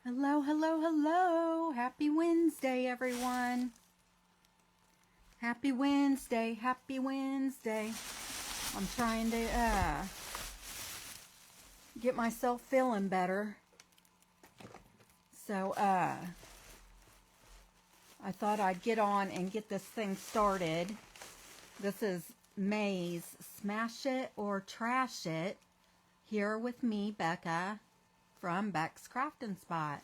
Hello, hello, hello. Happy Wednesday, everyone. Happy Wednesday, happy Wednesday. I'm trying to get myself feeling better. So I thought I'd get on and get this thing started. This is May's Smash It or Trash It. Here with me, Becca, from Beck's Craftin' Spot.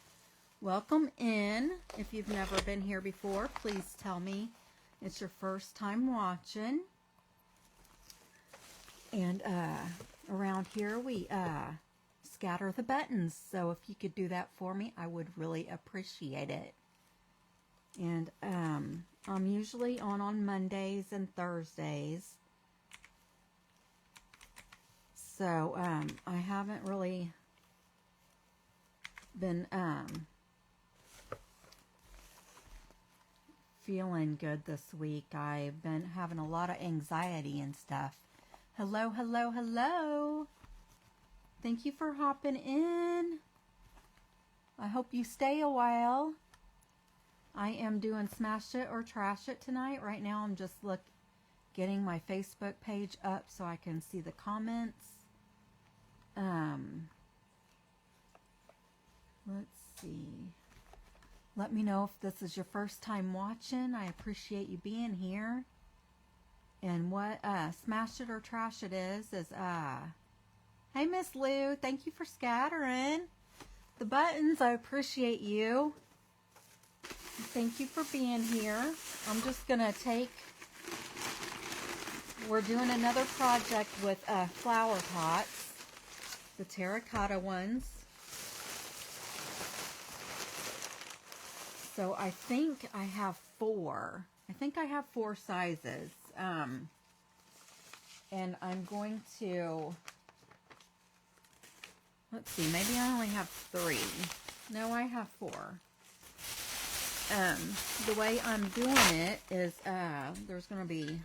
Welcome in. If you've never been here before, please tell me it's your first time watching. And around here we scatter the buttons, so if you could do that for me, I would really appreciate it. And I'm usually on Mondays and Thursdays, so I haven't really been feeling good this week. I've been having a lot of anxiety and stuff. Hello, hello, hello. Thank you for hopping in. I hope you stay a while. I am doing Smash It or Trash It tonight. Right now I'm just getting my Facebook page up so I can see the comments. Let's see. Let me know if this is your first time watching. I appreciate you being here. And what Smash It or Trash It is hey Miss Lou, thank you for scattering the buttons. I appreciate you. Thank you for being here. I'm just gonna we're doing another project with flower pots, the terracotta ones. So I think I have four. I think I have four sizes. And I'm going to, let's see, maybe I only have three. No, I have four. The way I'm doing it is there's going to be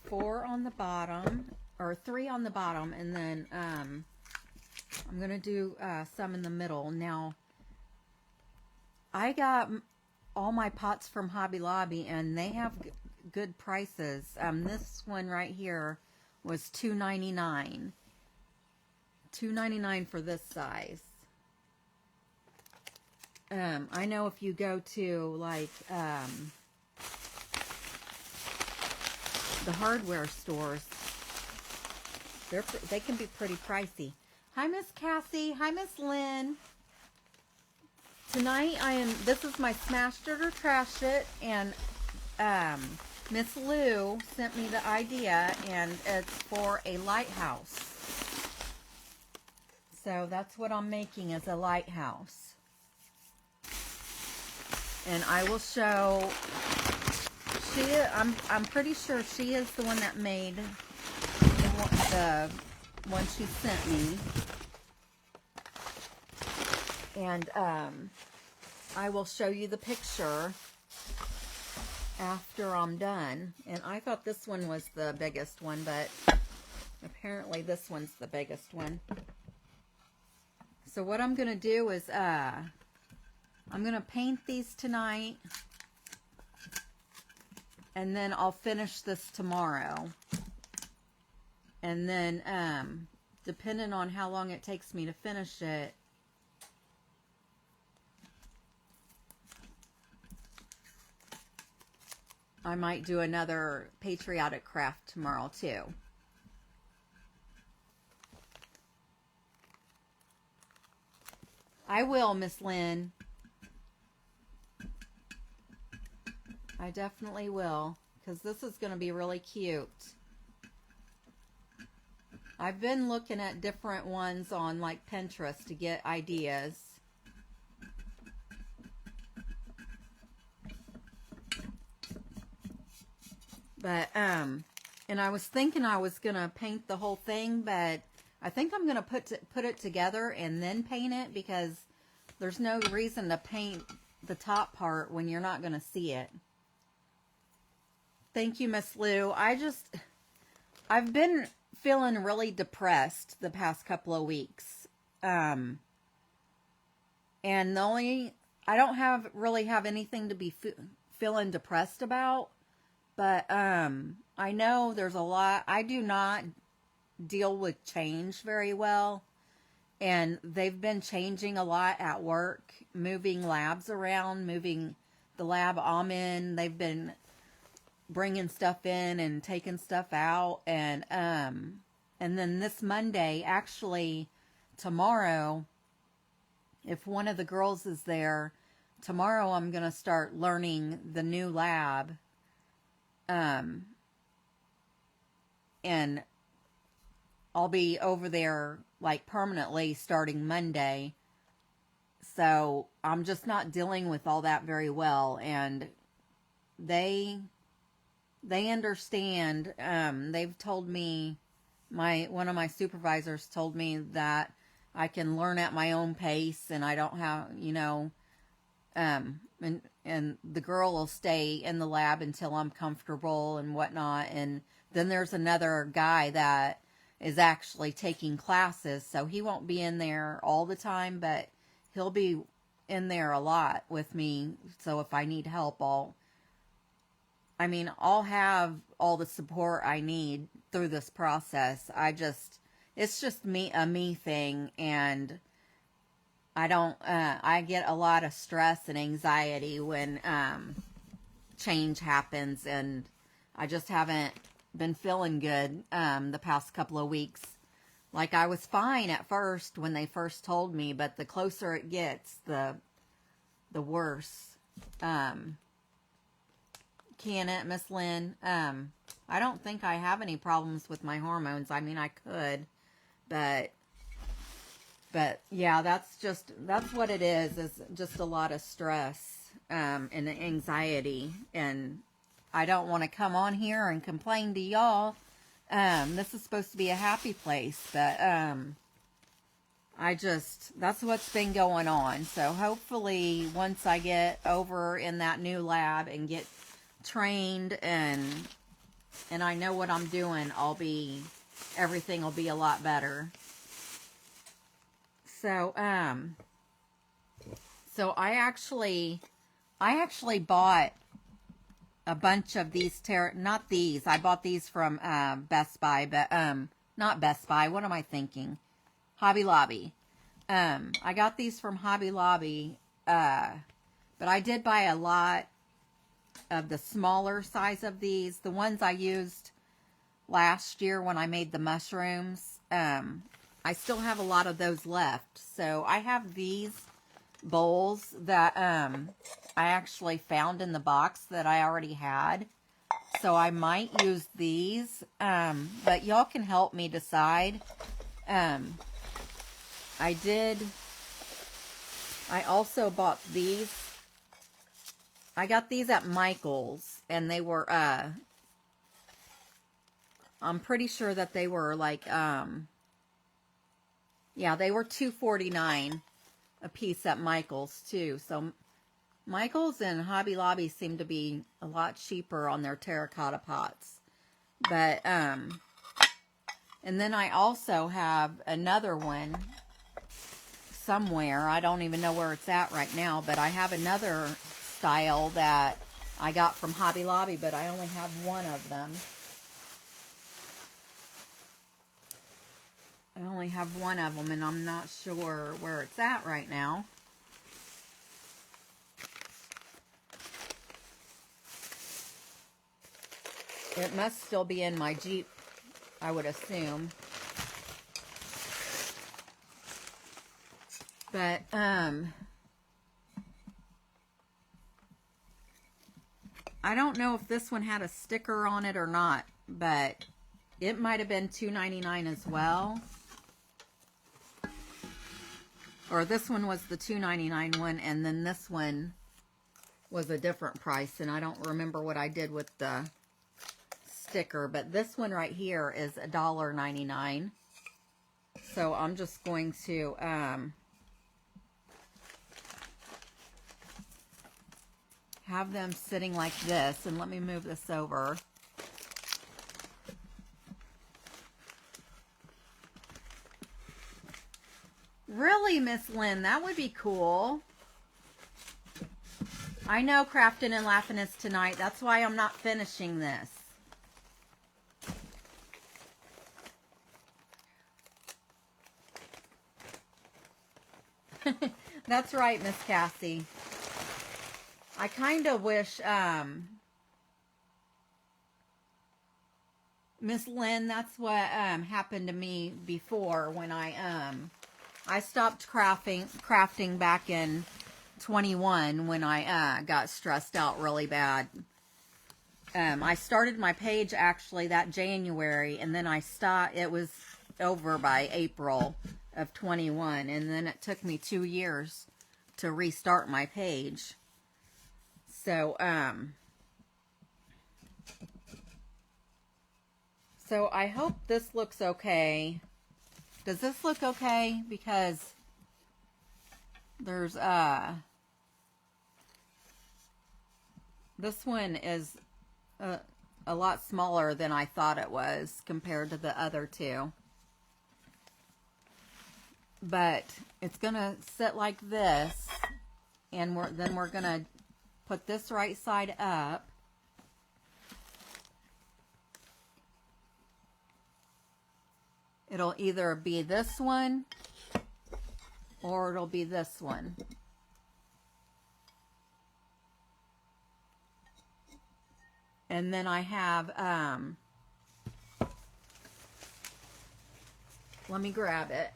four on the bottom, or three on the bottom, and then I'm going to do some in the middle. Now, I got all my pots from Hobby Lobby, and they have good prices. This one right here was $2.99. $2.99 for this size. I know if you go to like the hardware stores, they can be pretty pricey. Hi Miss Cassie. Hi Miss Lynn. Tonight this is my Smashed It or Trash It, and Miss Lou sent me the idea, and it's for a lighthouse. So that's what I'm making, is a lighthouse. And I will show, I'm pretty sure she is the one that made the one she sent me. And I will show you the picture after I'm done. And I thought this one was the biggest one, but apparently this one's the biggest one. So what I'm going to do is I'm going to paint these tonight, and then I'll finish this tomorrow. And then depending on how long it takes me to finish it, I might do another patriotic craft tomorrow too. I will, Miss Lynn. I definitely will, because this is going to be really cute. I've been looking at different ones on like Pinterest to get ideas. But, and I was thinking I was going to paint the whole thing, but I think I'm going to put it together and then paint it, because there's no reason to paint the top part when you're not going to see it. Thank you, Miss Lou. I've been feeling really depressed the past couple of weeks. And I don't really have anything to be feeling depressed about, but I know there's a lot. I do not deal with change very well, and they've been changing a lot at work, moving labs around, moving the lab I'm in. They've been bringing stuff in and taking stuff out, and then this Monday, actually tomorrow, if one of the girls is there, tomorrow I'm going to start learning the new lab. And I'll be over there like permanently starting Monday. So I'm just not dealing with all that very well. And they understand. They've told me, one of my supervisors told me that I can learn at my own pace, and I don't have, and the girl will stay in the lab until I'm comfortable and whatnot. And then there's another guy that is actually taking classes, so he won't be in there all the time, but he'll be in there a lot with me. So if I need help, I'll have all the support I need through this process. It's just a me thing, and I get a lot of stress and anxiety when change happens, and I just haven't been feeling good the past couple of weeks. Like, I was fine at first when they first told me, but the closer it gets, the worse. Can it, Miss Lynn? I don't think I have any problems with my hormones. I mean, I could, but yeah, that's what it is just a lot of stress and anxiety. And I don't want to come on here and complain to y'all. This is supposed to be a happy place, but that's what's been going on. So hopefully once I get over in that new lab and get trained and I know what I'm doing, everything will be a lot better. So I actually bought a bunch of these not these. I bought these from Best Buy, but not Best Buy. What am I thinking? Hobby Lobby. I got these from Hobby Lobby, but I did buy a lot of the smaller size of these. The ones I used last year when I made the mushrooms. I still have a lot of those left. So I have these bowls that I actually found in the box that I already had. So I might use these. But y'all can help me decide. I also bought these. I got these at Michael's, and they were, I'm pretty sure that they were like, yeah, they were $2.49 a piece at Michael's too. So Michael's and Hobby Lobby seem to be a lot cheaper on their terracotta pots. But, and then I also have another one somewhere. I don't even know where it's at right now, but I have another style that I got from Hobby Lobby, but I only have one of them. I only have one of them, and I'm not sure where it's at right now. It must still be in my Jeep, I would assume. But, I don't know if this one had a sticker on it or not, but it might have been $2.99 as well. Or this one was the $2.99 one, and then this one was a different price, and I don't remember what I did with the sticker, but this one right here is $1.99. So I'm just going to have them sitting like this, and let me move this over. Really, Miss Lynn, that would be cool. I know Crafting and Laughing is tonight. That's why I'm not finishing this. That's right, Miss Cassie. I kind of wish, Miss Lynn, that's what happened to me before when I stopped crafting back in 21 when I got stressed out really bad. I started my page actually that January, and then I stopped. It was over by April of 21, and then it took me 2 years to restart my page. So so I hope this looks okay. Does this look okay? Because there's this one is a lot smaller than I thought it was compared to the other two. But it's gonna sit like this, and then we're gonna put this right side up. It'll either be this one or it'll be this one. And then I have, let me grab it.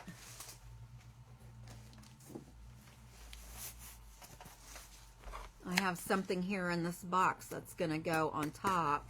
I have something here in this box that's going to go on top.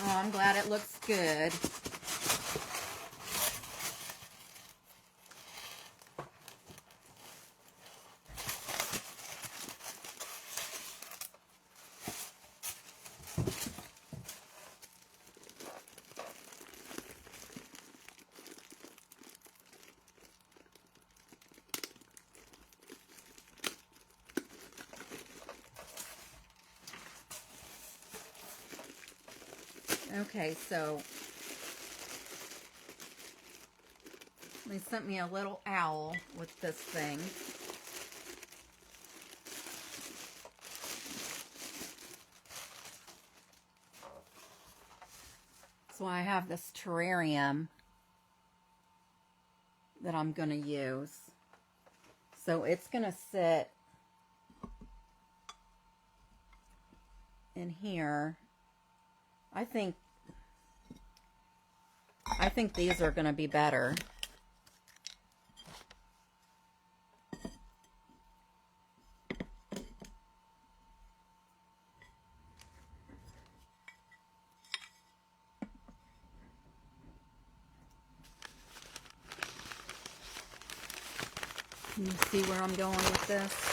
Oh, I'm glad it looks good. Okay, so they sent me a little owl with this thing. So I have this terrarium that I'm going to use. So it's going to sit in here. I think these are going to be better. Can you see where I'm going with this?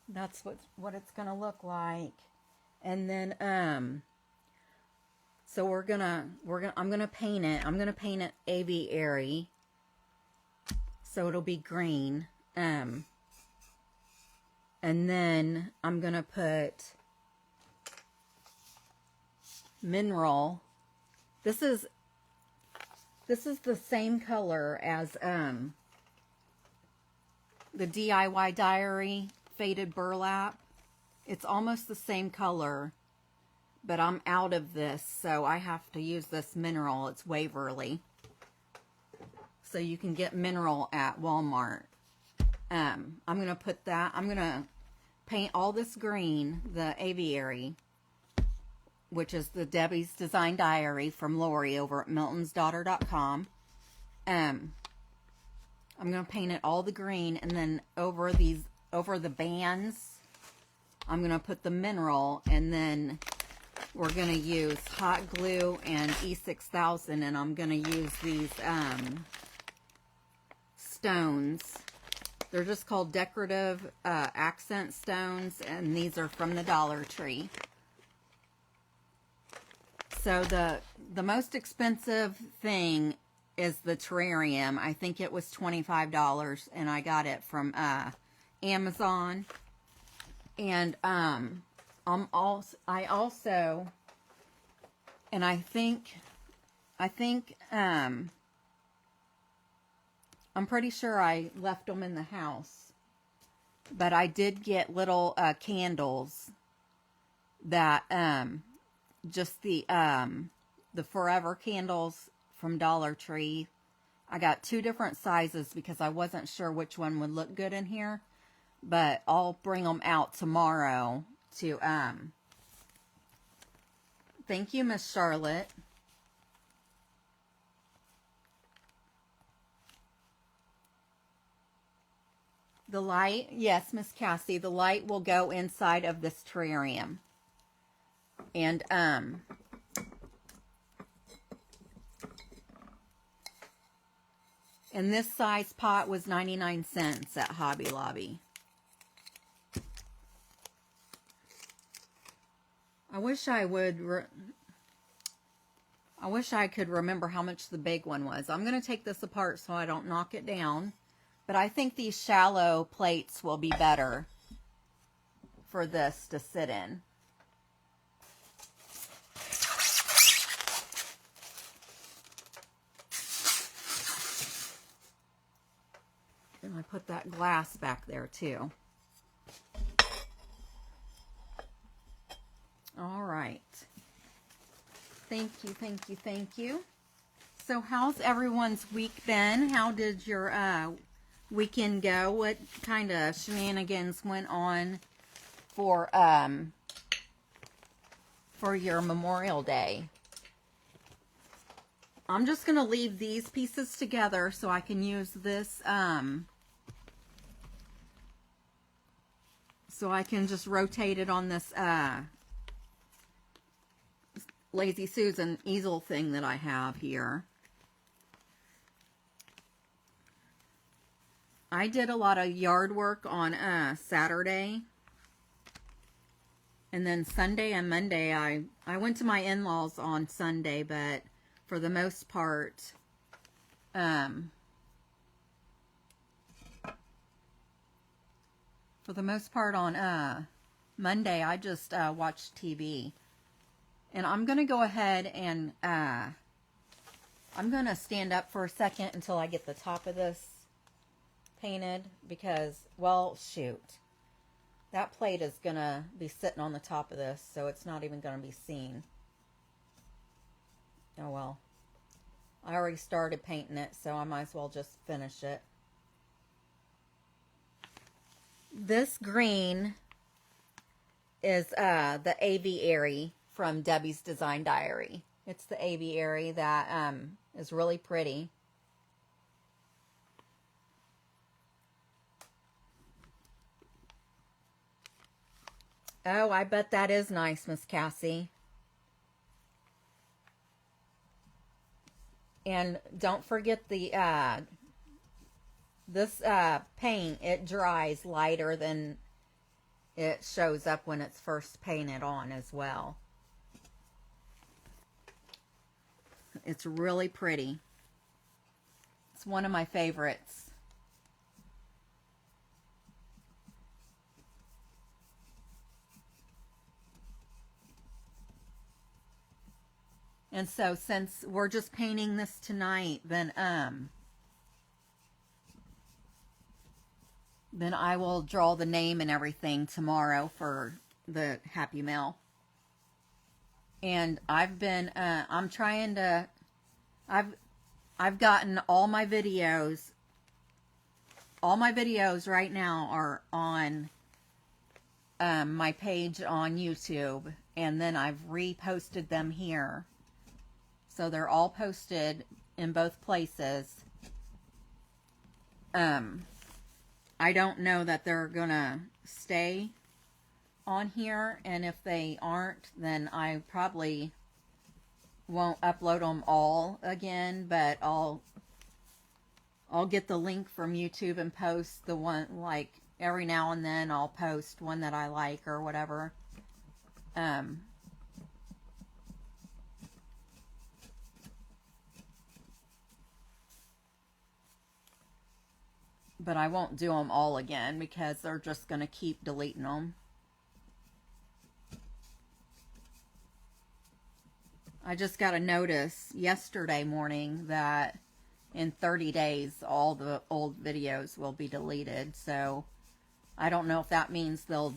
That's what it's gonna look like. And then so I'm gonna paint it. I'm gonna paint it aviary, so it'll be green. And then I'm gonna put mineral. This is the same color as the DIY Diary faded burlap. It's almost the same color, but I'm out of this, so I have to use this mineral. It's Waverly. So you can get mineral at Walmart. I'm going to put that, I'm going to paint all this green, the aviary, which is the Debbie's Design Diary from Lori over at miltonsdaughter.com. I'm going to paint it all the green, and then over the bands, I'm going to put the mineral, and then we're going to use hot glue and E6000, and I'm going to use these stones. They're just called decorative accent stones, and these are from the Dollar Tree. So the most expensive thing is the terrarium. I think it was $25, and I got it from Amazon. And I think I'm pretty sure I left them in the house, but I did get little candles that just the forever candles from Dollar Tree. I got 2 different sizes because I wasn't sure which one would look good in here, but I'll bring them out tomorrow to thank you, Miss Charlotte. The light, yes, Miss Cassie, the light will go inside of this terrarium. And this size pot was 99 cents at Hobby Lobby. I wish I could remember how much the big one was. I'm going to take this apart so I don't knock it down. But I think these shallow plates will be better for this to sit in. And I put that glass back there too. All right. Thank you, thank you, thank you. So how's everyone's week been? How did your weekend go? What kind of shenanigans went on for your Memorial Day? I'm just going to leave these pieces together so I can use this, so I can just rotate it on this Lazy Susan easel thing that I have here. I did a lot of yard work on Saturday. And then Sunday and Monday, I went to my in-laws on Sunday, but for the most part, on Monday, I just watched TV. And I'm going to go ahead and I'm going to stand up for a second until I get the top of this painted because, well, shoot. That plate is going to be sitting on the top of this, so it's not even going to be seen. Oh, well. I already started painting it, so I might as well just finish it. This green is the aviary from Debbie's Design Diary. It's the aviary that is really pretty. Oh, I bet that is nice, Miss Cassie. And don't forget the this paint, it dries lighter than it shows up when it's first painted on as well. It's really pretty. It's one of my favorites. And so since we're just painting this tonight, then I will draw the name and everything tomorrow for the Happy Mail. And I've been I'm trying to I've gotten all my videos right now are on my page on YouTube, and then I've reposted them here. So they're all posted in both places. I don't know that they're gonna stay on here, and if they aren't, then I probably won't upload them all again, but I'll get the link from YouTube and post the one, like, every now and then I'll post one that I like or whatever. But I won't do them all again because they're just going to keep deleting them. I just got a notice yesterday morning that in 30 days all the old videos will be deleted. So I don't know if that means they'll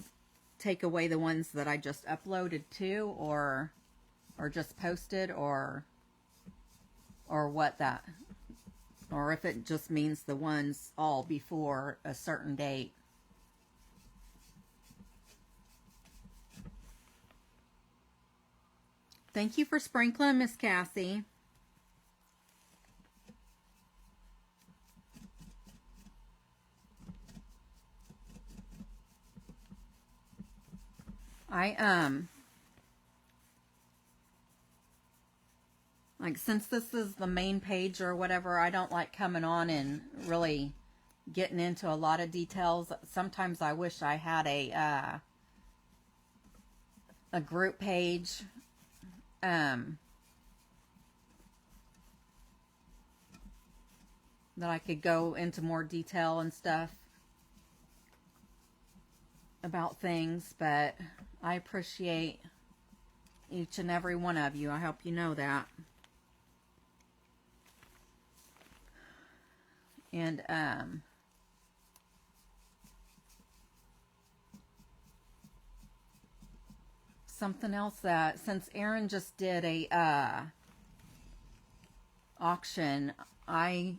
take away the ones that I just uploaded to, or just posted, or what that, or if it just means the ones all before a certain date. Thank you for sprinkling, Miss Cassie. Like, since this is the main page or whatever, I don't like coming on and really getting into a lot of details. Sometimes I wish I had a group page, that I could go into more detail and stuff about things, but I appreciate each and every one of you. I hope you know that. And something else, that since Erin just did a auction, I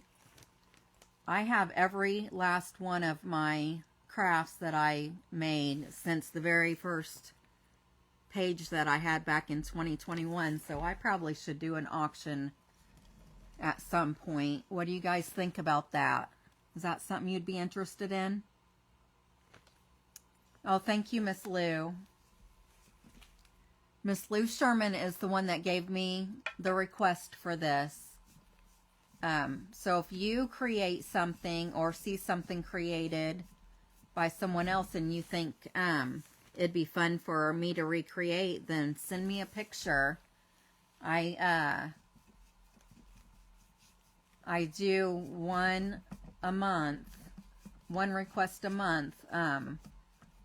have every last one of my crafts that I made since the very first page that I had back in 2021. So I probably should do an auction at some point. What do you guys think about that? Is that something you'd be interested in? Oh, thank you, Miss Lou. Miss Lou Sherman is the one that gave me the request for this. So if you create something or see something created by someone else and you think it'd be fun for me to recreate, then send me a picture. I do one a month, one request a month, and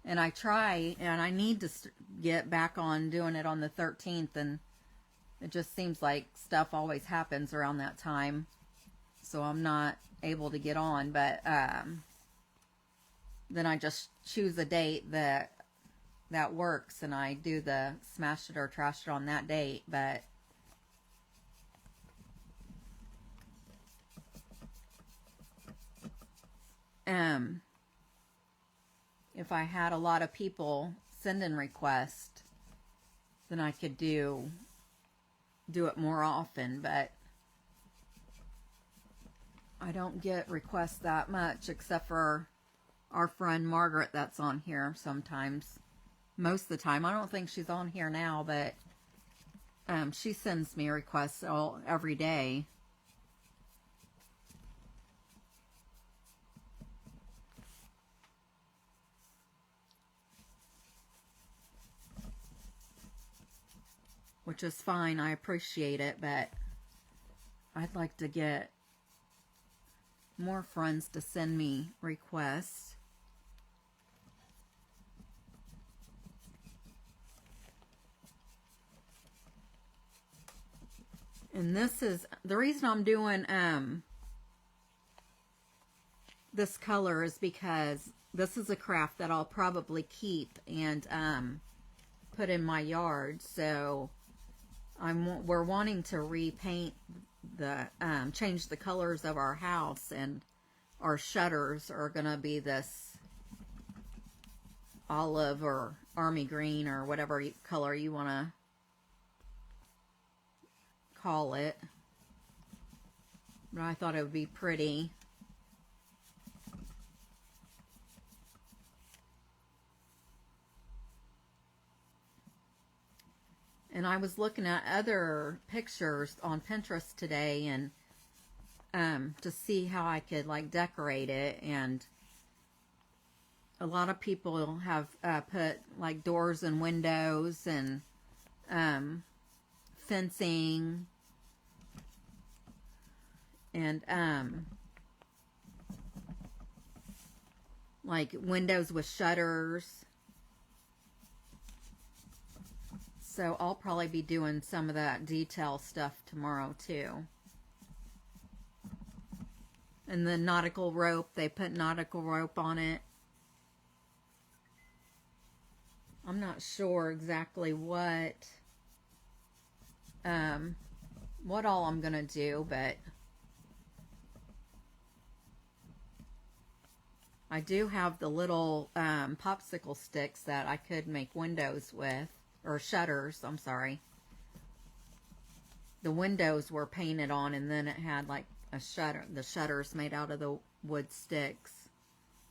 I try, and I need to get back on doing it on the 13th, and it just seems like stuff always happens around that time, so I'm not able to get on. But then I just choose a date that works, and I do the smash it or trash it on that date. But if I had a lot of people sending requests, then I could do it more often. But I don't get requests that much, except for our friend Margaret that's on here sometimes. Most of the time. I don't think she's on here now, but she sends me requests every day. Which is fine. I appreciate it, but I'd like to get more friends to send me requests. And this is the reason I'm doing this color, is because this is a craft that I'll probably keep and put in my yard. So we're wanting to repaint the change the colors of our house, and our shutters are gonna be this olive or army green or whatever color you want to call it. But I thought it would be pretty. And I was looking at other pictures on Pinterest today and to see how I could like decorate it. And a lot of people have put like doors and windows and fencing and like windows with shutters. So I'll probably be doing some of that detail stuff tomorrow too. And the nautical rope, they put nautical rope on it. I'm not sure exactly what all I'm gonna do, but I do have the little popsicle sticks that I could make windows with, or shutters, I'm sorry. The windows were painted on, and then it had like a shutter, the shutters made out of the wood sticks,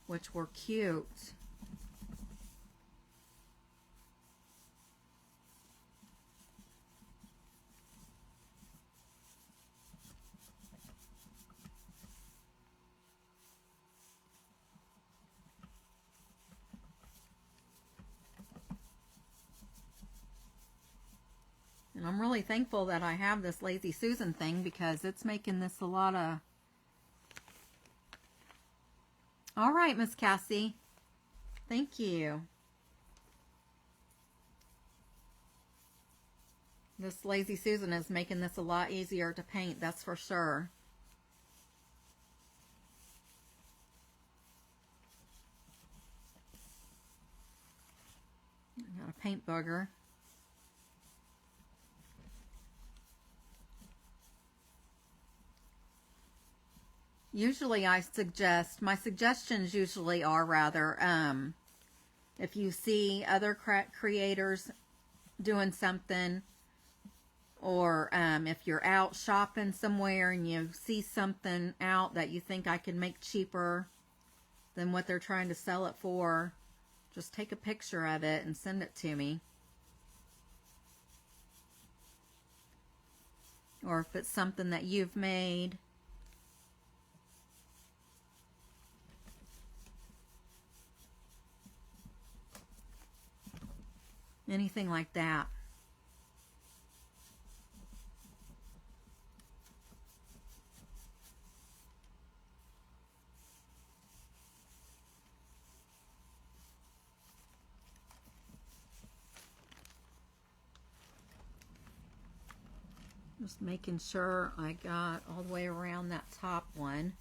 which were cute. And I'm really thankful that I have this Lazy Susan thing, because it's making this a lot of... All right, Miss Cassie. Thank you. This Lazy Susan is making this a lot easier to paint, that's for sure. I got a paint booger. Usually I suggest, my suggestions usually are rather, if you see other creators doing something, or if you're out shopping somewhere and you see something out that you think I can make cheaper than what they're trying to sell it for, just take a picture of it and send it to me. Or if it's something that you've made. Anything like that. Just making sure I got all the way around that top one.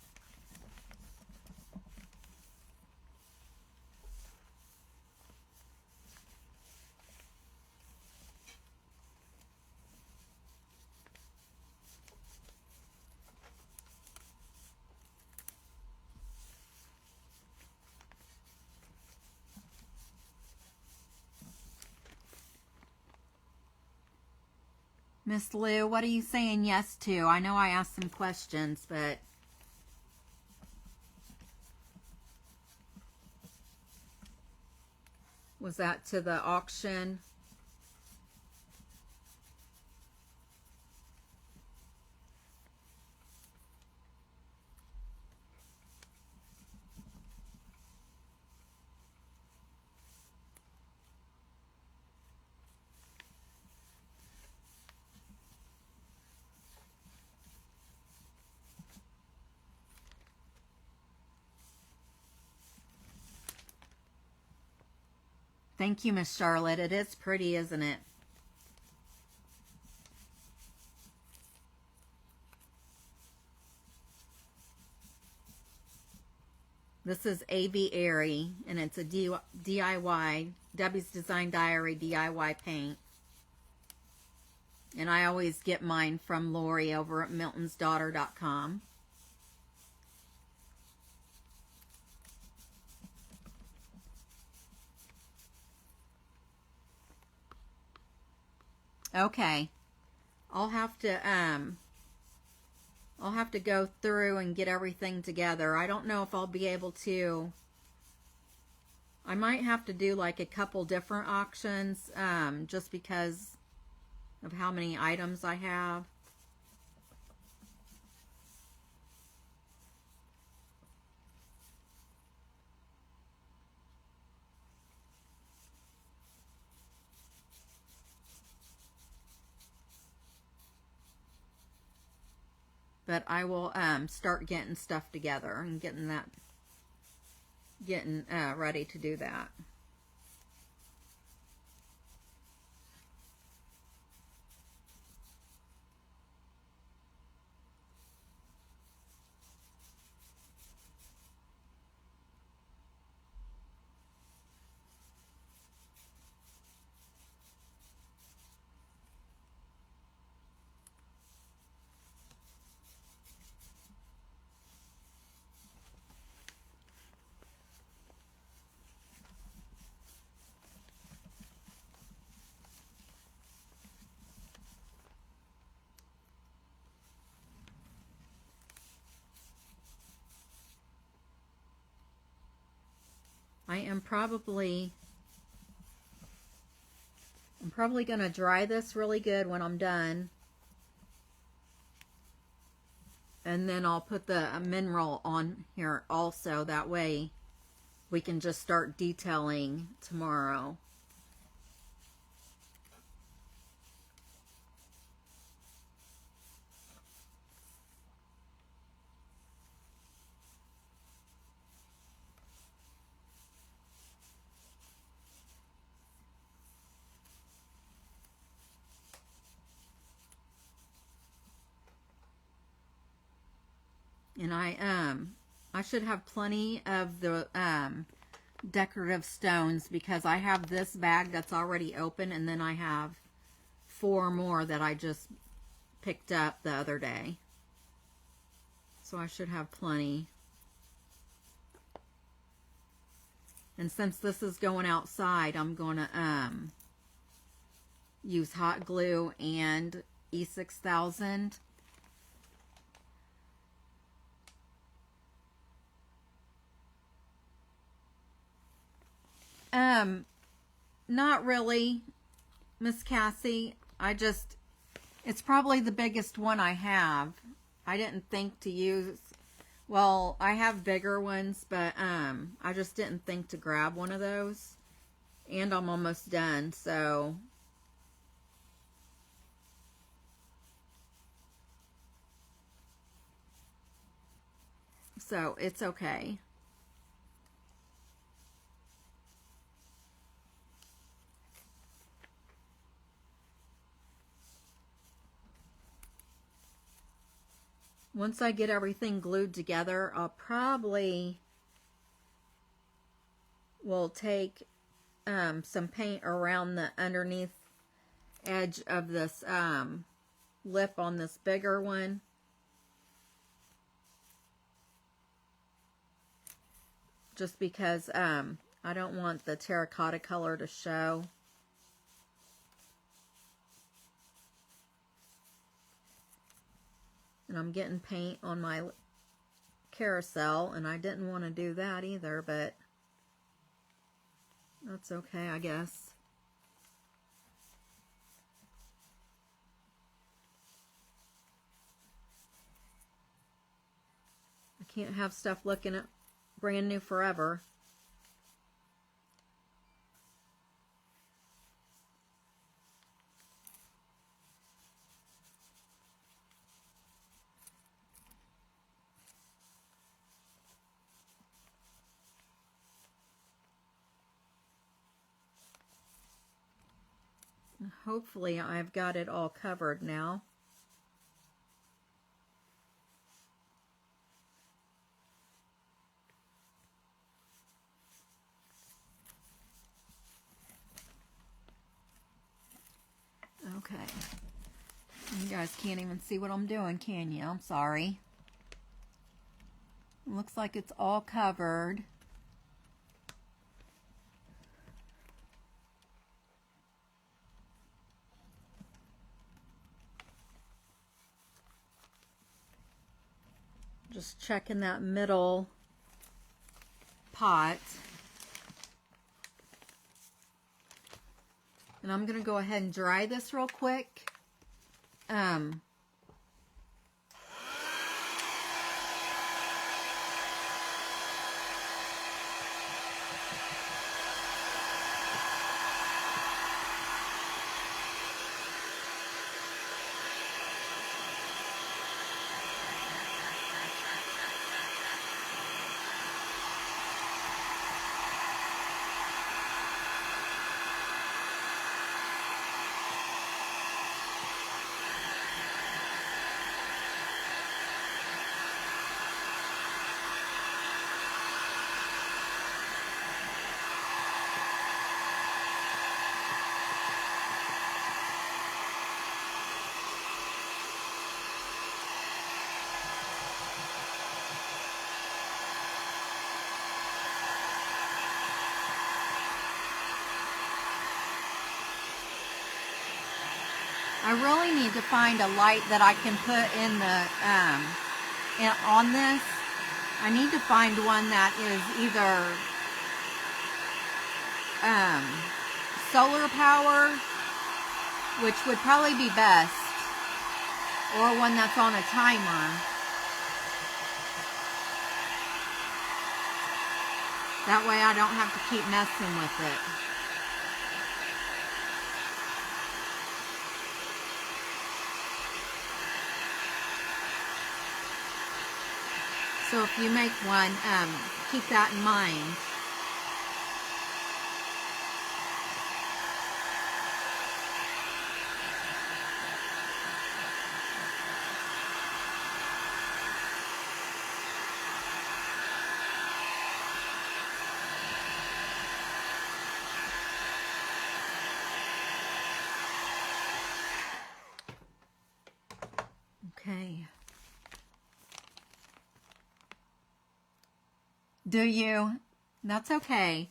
Miss Lou, what are you saying yes to? I know I asked some questions, but... Was that to the auction? Thank you, Miss Charlotte. It is pretty, isn't it? This is Aviary, and it's a DIY, Debbie's Design Diary DIY paint. And I always get mine from Lori over at miltonsdaughter.com. Okay. I'll have to go through and get everything together. I don't know if I'll be able to. I might have to do like a couple different auctions, just because of how many items I have. But I will start getting stuff together and getting ready to do that. I'm probably going to dry this really good when I'm done. And then I'll put the mineral on here also. That way we can just start detailing tomorrow. And I should have plenty of the decorative stones, because I have this bag that's already open, and then I have 4 more that I just picked up the other day. So I should have plenty. And since this is going outside, I'm going to use hot glue and E6000. Not really, Miss Cassie. It's probably the biggest one I have. I didn't think to use, well, I have bigger ones, but I just didn't think to grab one of those. And I'm almost done, so it's okay. Once I get everything glued together, I'll probably will take some paint around the underneath edge of this lip on this bigger one. Just because I don't want the terracotta color to show. And I'm getting paint on my carousel, and I didn't want to do that either, but that's okay, I guess. I can't have stuff looking brand new forever. Hopefully I've got it all covered now. Okay. You guys can't even see what I'm doing, can you? I'm sorry. Looks like it's all covered. Just checking that middle pot. And I'm going to go ahead and dry this real quick. I really need to find a light that I can put in the, on this. I need to find one that is either, solar power, which would probably be best, or one that's on a timer. That way I don't have to keep messing with it. So if you make one, keep that in mind. Okay. Do you? That's okay.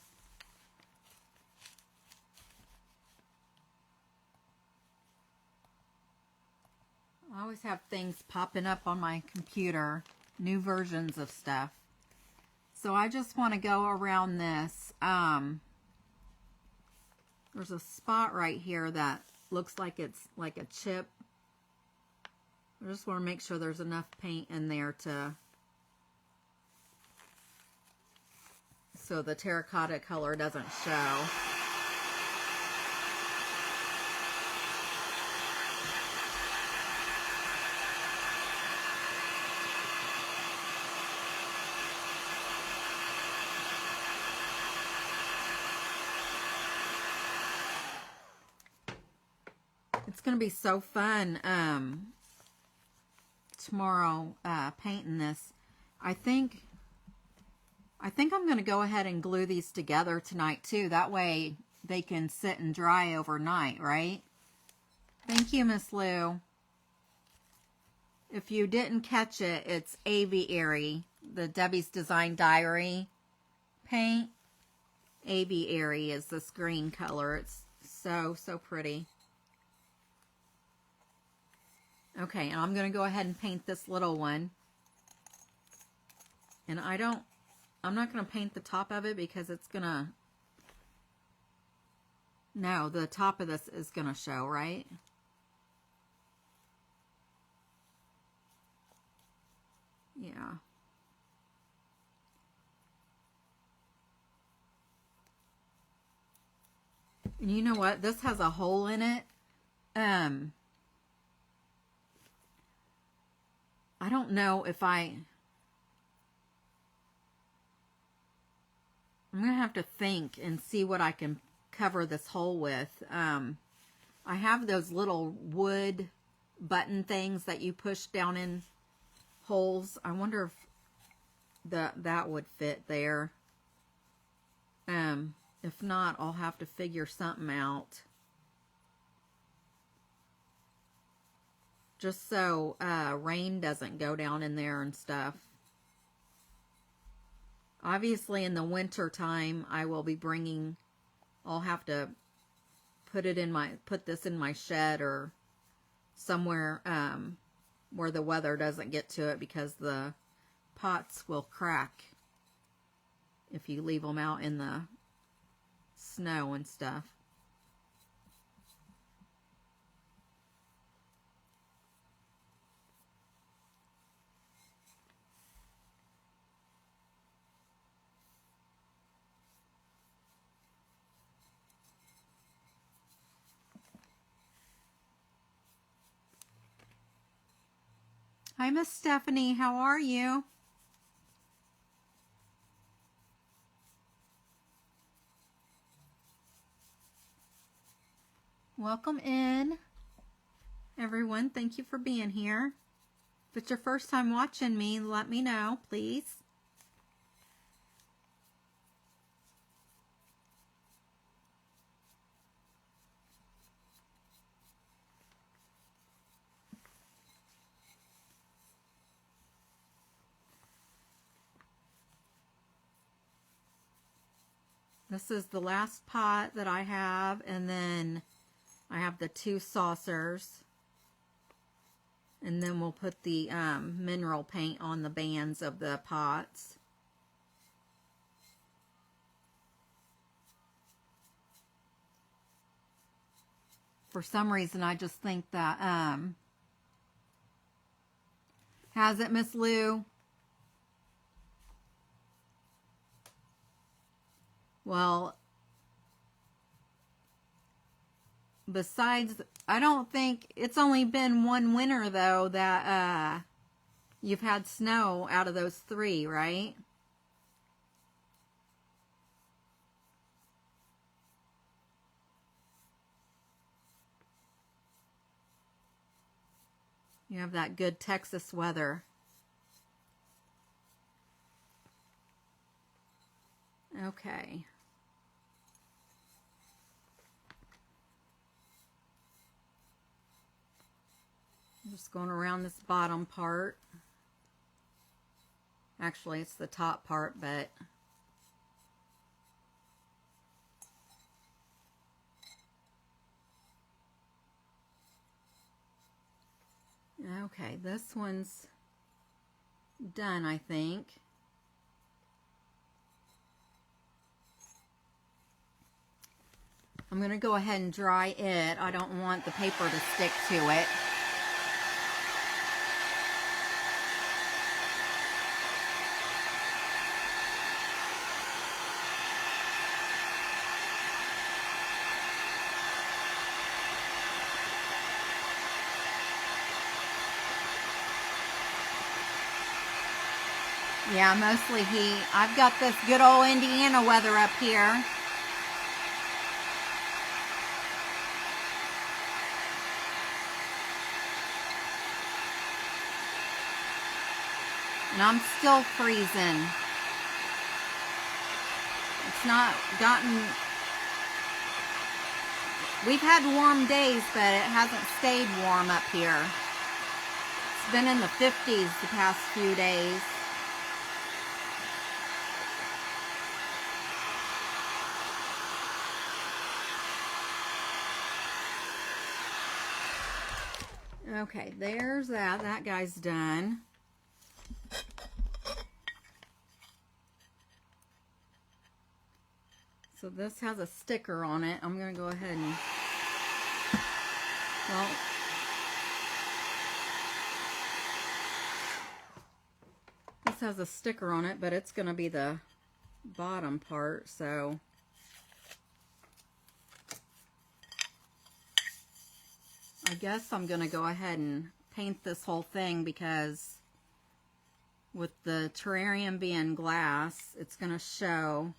I always have things popping up on my computer, new versions of stuff. So I just want to go around this. There's a spot right here that looks like it's like a chip. I just want to make sure there's enough paint in there to, so the terracotta color doesn't show. It's going to be so fun tomorrow painting this. I think I'm going to go ahead and glue these together tonight too. That way they can sit and dry overnight, right? Thank you, Miss Lou. If you didn't catch it, it's Aviary, the Debbie's Design Diary paint. Aviary is this green color. It's so, so pretty. Okay, and I'm going to go ahead and paint this little one. And I'm not going to paint the top of it because it's going to, no, the top of this is going to show, right? Yeah. And you know what? This has a hole in it. I don't know if I'm going to have to think and see what I can cover this hole with. I have those little wood button things that you push down in holes. I wonder if that would fit there. If not, I'll have to figure something out. Just so rain doesn't go down in there and stuff. Obviously in the winter time I will be bringing, I'll have to put this in my shed or somewhere where the weather doesn't get to it, because the pots will crack if you leave them out in the snow and stuff. Hi, Miss Stephanie. How are you? Welcome in, everyone. Thank you for being here. If it's your first time watching me, let me know, please. This is the last pot that I have, and then I have the 2 saucers. And then we'll put the mineral paint on the bands of the pots. For some reason, I just think that, has it, Miss Lou? Well, besides, I don't think, it's only been one winter, though, that you've had snow out of those 3, right? You have that good Texas weather. Okay. I'm just going around this bottom part. Actually, it's the top part, but okay, this one's done, I think. I'm going to go ahead and dry it. I don't want the paper to stick to it. Yeah, mostly heat. I've got this good old Indiana weather up here. And I'm still freezing. It's not gotten... We've had warm days, but it hasn't stayed warm up here. It's been in the 50s the past few days. Okay, there's that. That guy's done. So this has a sticker on it. I'm going to go ahead and... Well... This has a sticker on it, but it's going to be the bottom part, so... I guess I'm going to go ahead and paint this whole thing because with the terrarium being glass, it's going to show.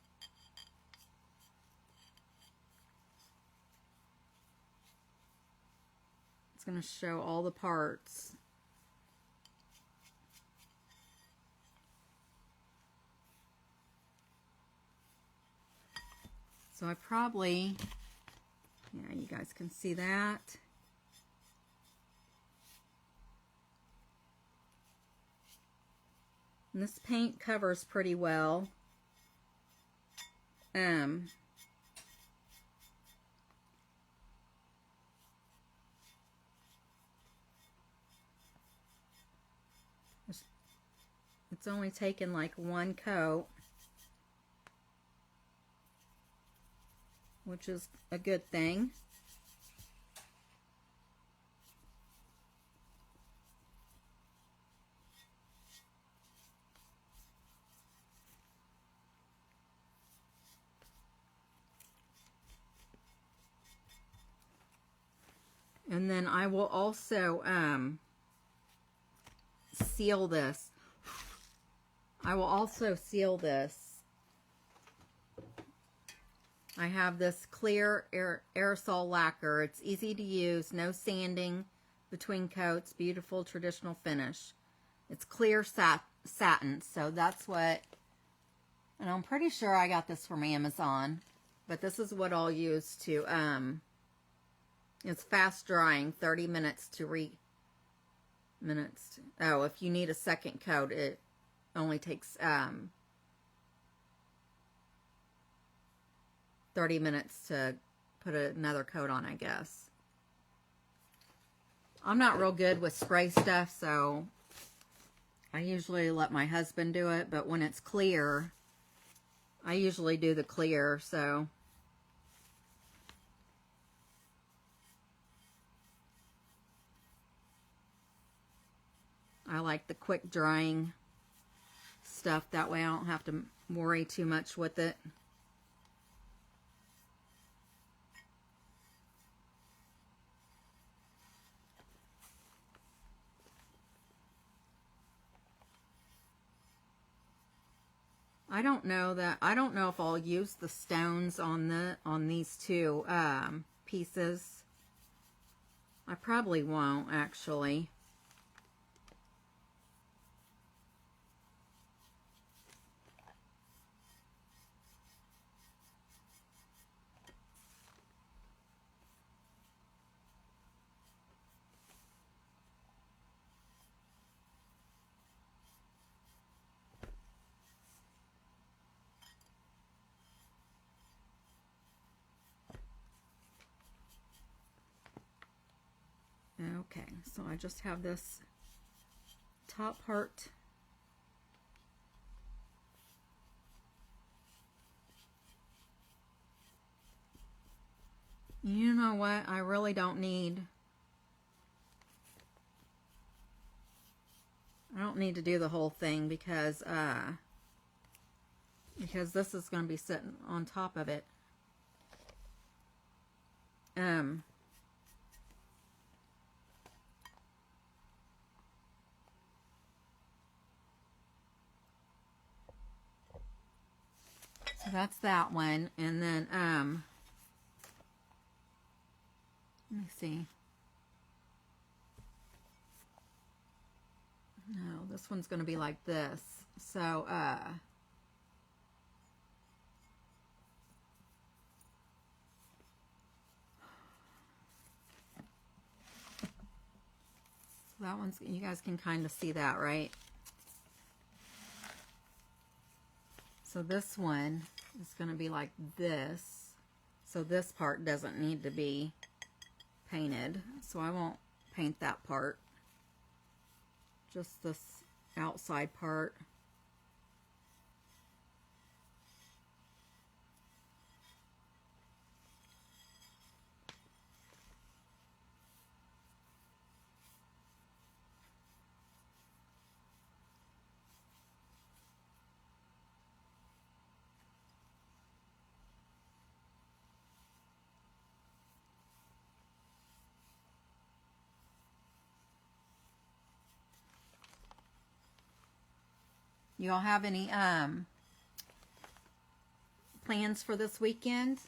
It's going to show all the parts. So I probably, yeah, you guys can see that. And this paint covers pretty well. It's only taken like 1 coat, which is a good thing. And then I will also seal this. I will also seal this. I have this clear aerosol lacquer. It's easy to use, no sanding between coats, beautiful traditional finish. It's clear satin, so that's what, and I'm pretty sure I got this from Amazon, but this is what I'll use to, it's fast drying, 30 minutes to oh, if you need a second coat, it only takes 30 minutes to put another coat on, I guess. I'm not real good with spray stuff, so I usually let my husband do it, but when it's clear, I usually do the clear, so. I like the quick drying stuff, that way I don't have to worry too much with it. I don't know if I'll use the stones on these two pieces. I probably won't, actually. Okay, so I just have this top part. You know what? I really don't need, I don't need to do the whole thing because this is going to be sitting on top of it. So that's that one. And then, let me see. No, this one's going to be like this. So, that one's, you guys can kind of see that, right? So this one is going to be like this. So this part doesn't need to be painted. So I won't paint that part. Just this outside part. You all have any plans for this weekend?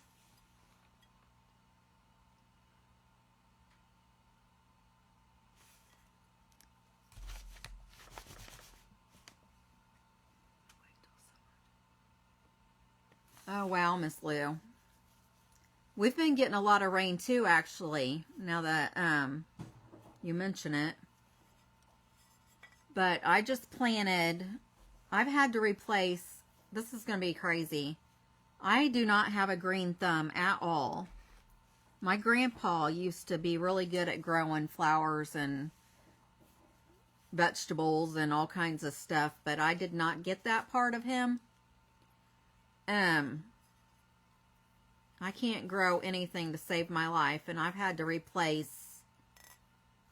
Oh wow, Miss Lou. We've been getting a lot of rain too, actually, now that you mention it. But I just planted, I've had to replace, this is going to be crazy. I do not have a green thumb at all. My grandpa used to be really good at growing flowers and vegetables and all kinds of stuff, but I did not get that part of him. I can't grow anything to save my life, and I've had to replace,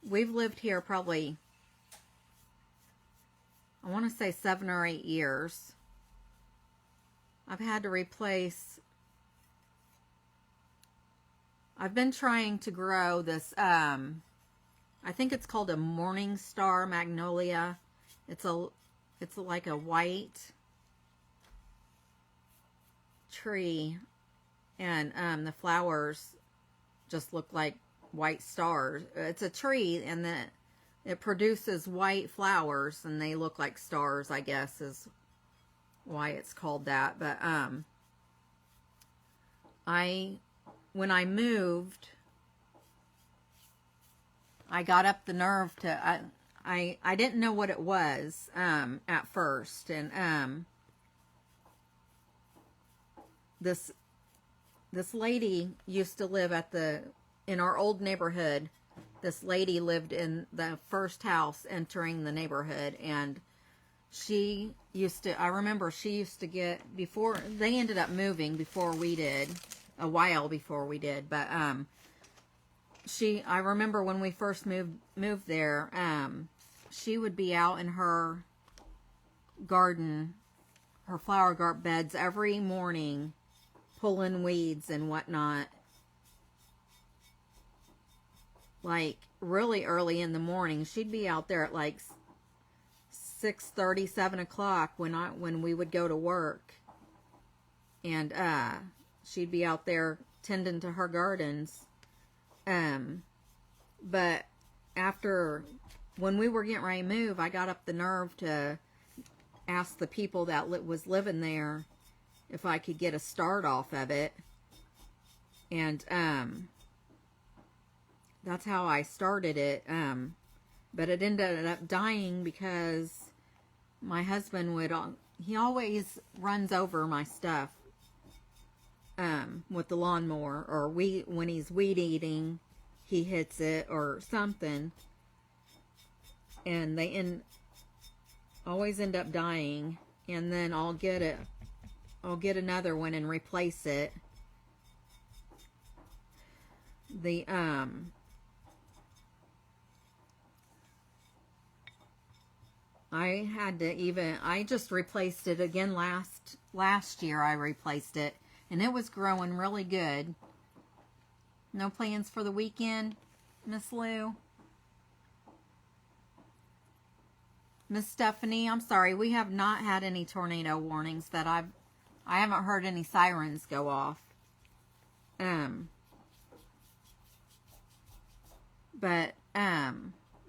we've lived here probably, I want to say 7 or 8 years. I've had to replace, I've been trying to grow this, I think it's called a Morning Star Magnolia. it's like a white tree, and the flowers just look like white stars. It's a tree, and then it produces white flowers, and they look like stars, I guess, is why it's called that. But when I moved, I got up the nerve to I didn't know what it was at first, and this lady used to live in our old neighborhood. This lady lived in the first house entering the neighborhood, and I remember she used to get, before, they ended up moving before we did, a while before we did, but I remember when we first moved there, she would be out in her garden, her flower garden beds every morning, pulling weeds and whatnot, like really early in the morning. She'd be out there at like 6:30, 7 o'clock when we would go to work, and she'd be out there tending to her gardens. But after, when we were getting ready to move, I got up the nerve to ask the people that was living there if I could get a start off of it. And that's how I started it. But it ended up dying because my husband he always runs over my stuff with the lawnmower, or when he's weed eating, he hits it or something, and they always end up dying. And then I'll get another one and replace it. I just replaced it again last year. I replaced it, and it was growing really good. No plans for the weekend, Miss Lou? Miss Stephanie, I'm sorry, we have not had any tornado warnings that I haven't heard any sirens go off. But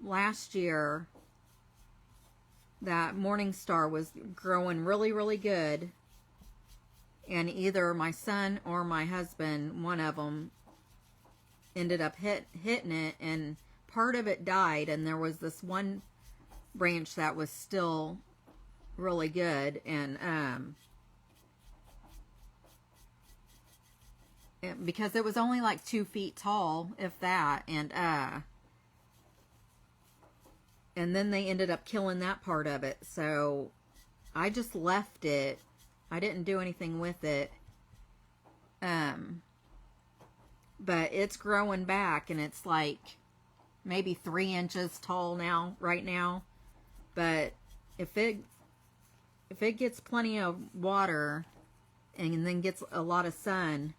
last year, that Morning Star was growing really, really good, and either my son or my husband, one of them, ended up hitting it, and part of it died, and there was this one branch that was still really good, and because it was only like 2 feet tall, if that, and then they ended up killing that part of it. So I just left it. I didn't do anything with it. But it's growing back, and it's like maybe 3 inches tall right now. But if it gets plenty of water and then gets a lot of sun,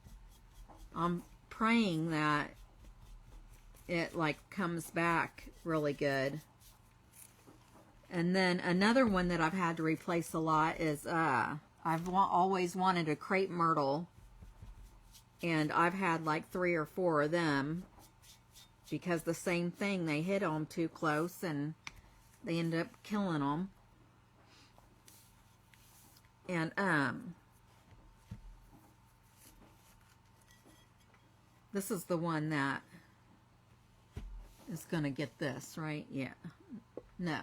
I'm praying that it like comes back really good. And then another one that I've had to replace a lot is I've always wanted a crepe myrtle, and I've had like 3 or 4 of them, because the same thing, they hit them too close and they ended up killing them. And this is the one that is gonna get this, right? Yeah. No.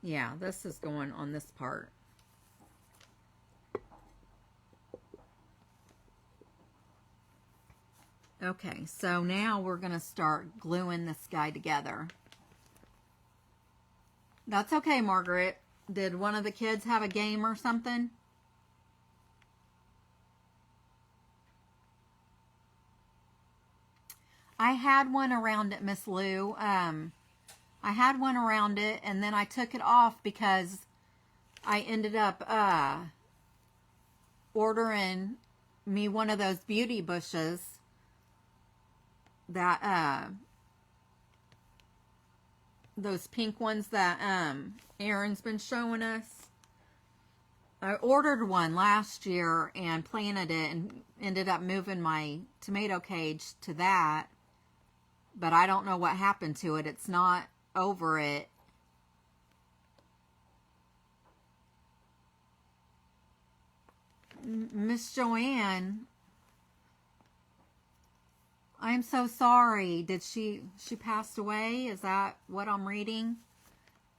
Yeah, this is going on this part. Okay, so now we're going to start gluing this guy together. That's okay, Margaret. Did one of the kids have a game or something? I had one around it, Miss Lou. I had one around it, and then I took it off because I ended up ordering me one of those beauty bushes that those pink ones that Aaron's been showing us. I ordered one last year and planted it and ended up moving my tomato cage to that. But I don't know what happened to it. It's not over it. Miss Joanne, I'm so sorry. Did she passed away? Is that what I'm reading?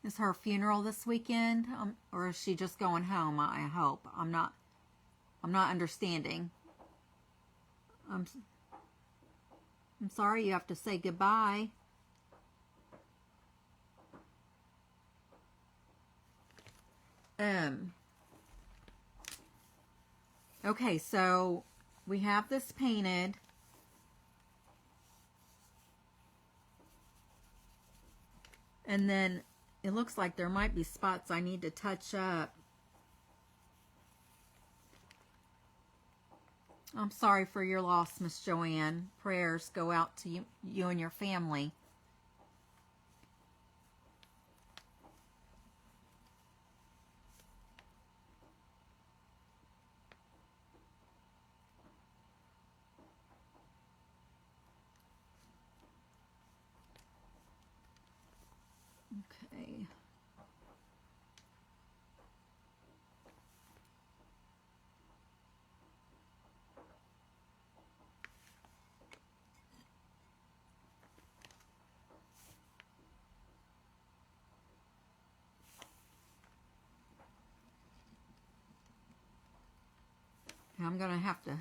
Is her funeral this weekend? Or is she just going home? I hope. I'm not understanding. I'm sorry you have to say goodbye. Okay, so we have this painted. And then it looks like there might be spots I need to touch up. I'm sorry for your loss, Miss Joanne. Prayers go out to you and your family. Okay. I'm going to have to...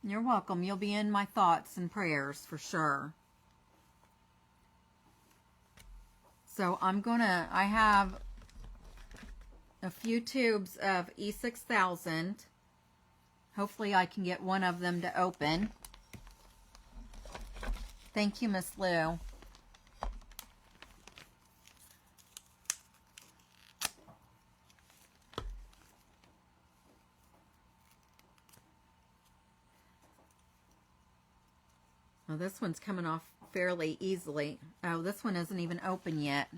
You're welcome. You'll be in my thoughts and prayers for sure. So I have a few tubes of E6000. Hopefully I can get one of them to open. Thank you, Miss Lou. Well, this one's coming off fairly easily. Oh, this one isn't even open yet.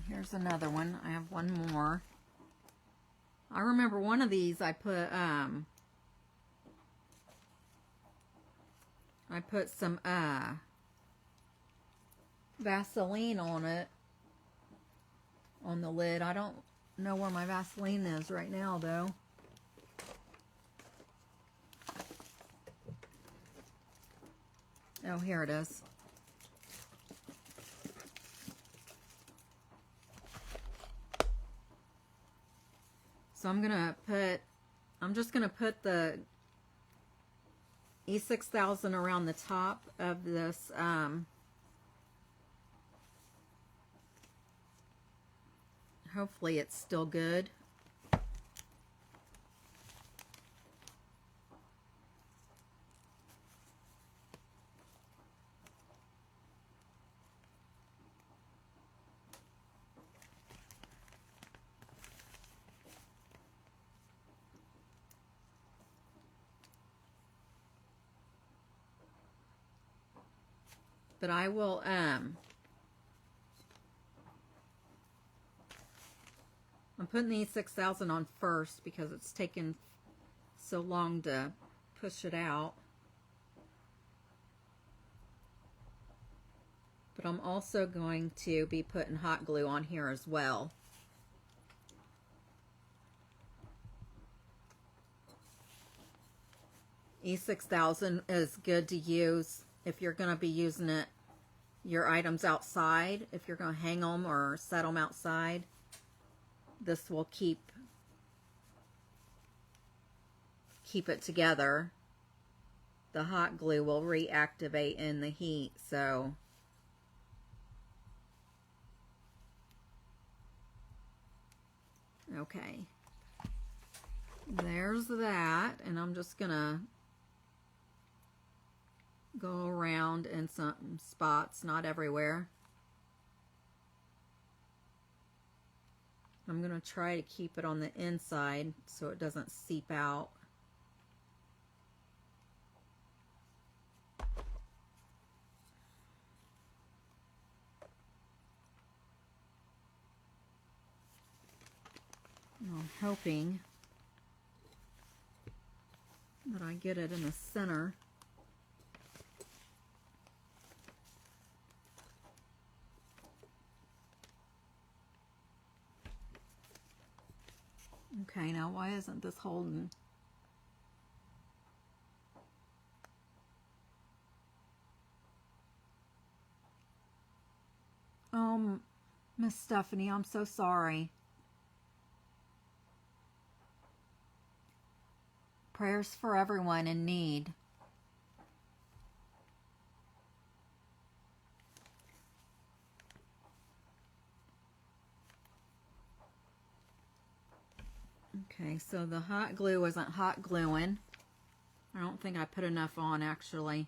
Here's another one. I have one more. I remember one of these I put some Vaseline on it, on the lid. I don't know where my Vaseline is right now, though. Oh, here it is. So I'm just gonna put the E6000 around the top of this hopefully it's still good. But I will I'm putting the E6000 on first because it's taken so long to push it out. But I'm also going to be putting hot glue on here as well. E6000 is good to use if you're going to be using your items outside. If you're going to hang them or set them outside, this will keep it together. The hot glue will reactivate in the heat, so okay. There's that, and I'm just gonna go around in some spots, not everywhere. I'm going to try to keep it on the inside so it doesn't seep out. And I'm hoping that I get it in the center. Okay, now why isn't this holding? Miss Stephanie, I'm so sorry. Prayers for everyone in need. Okay, so the hot glue wasn't hot gluing. I don't think I put enough on actually.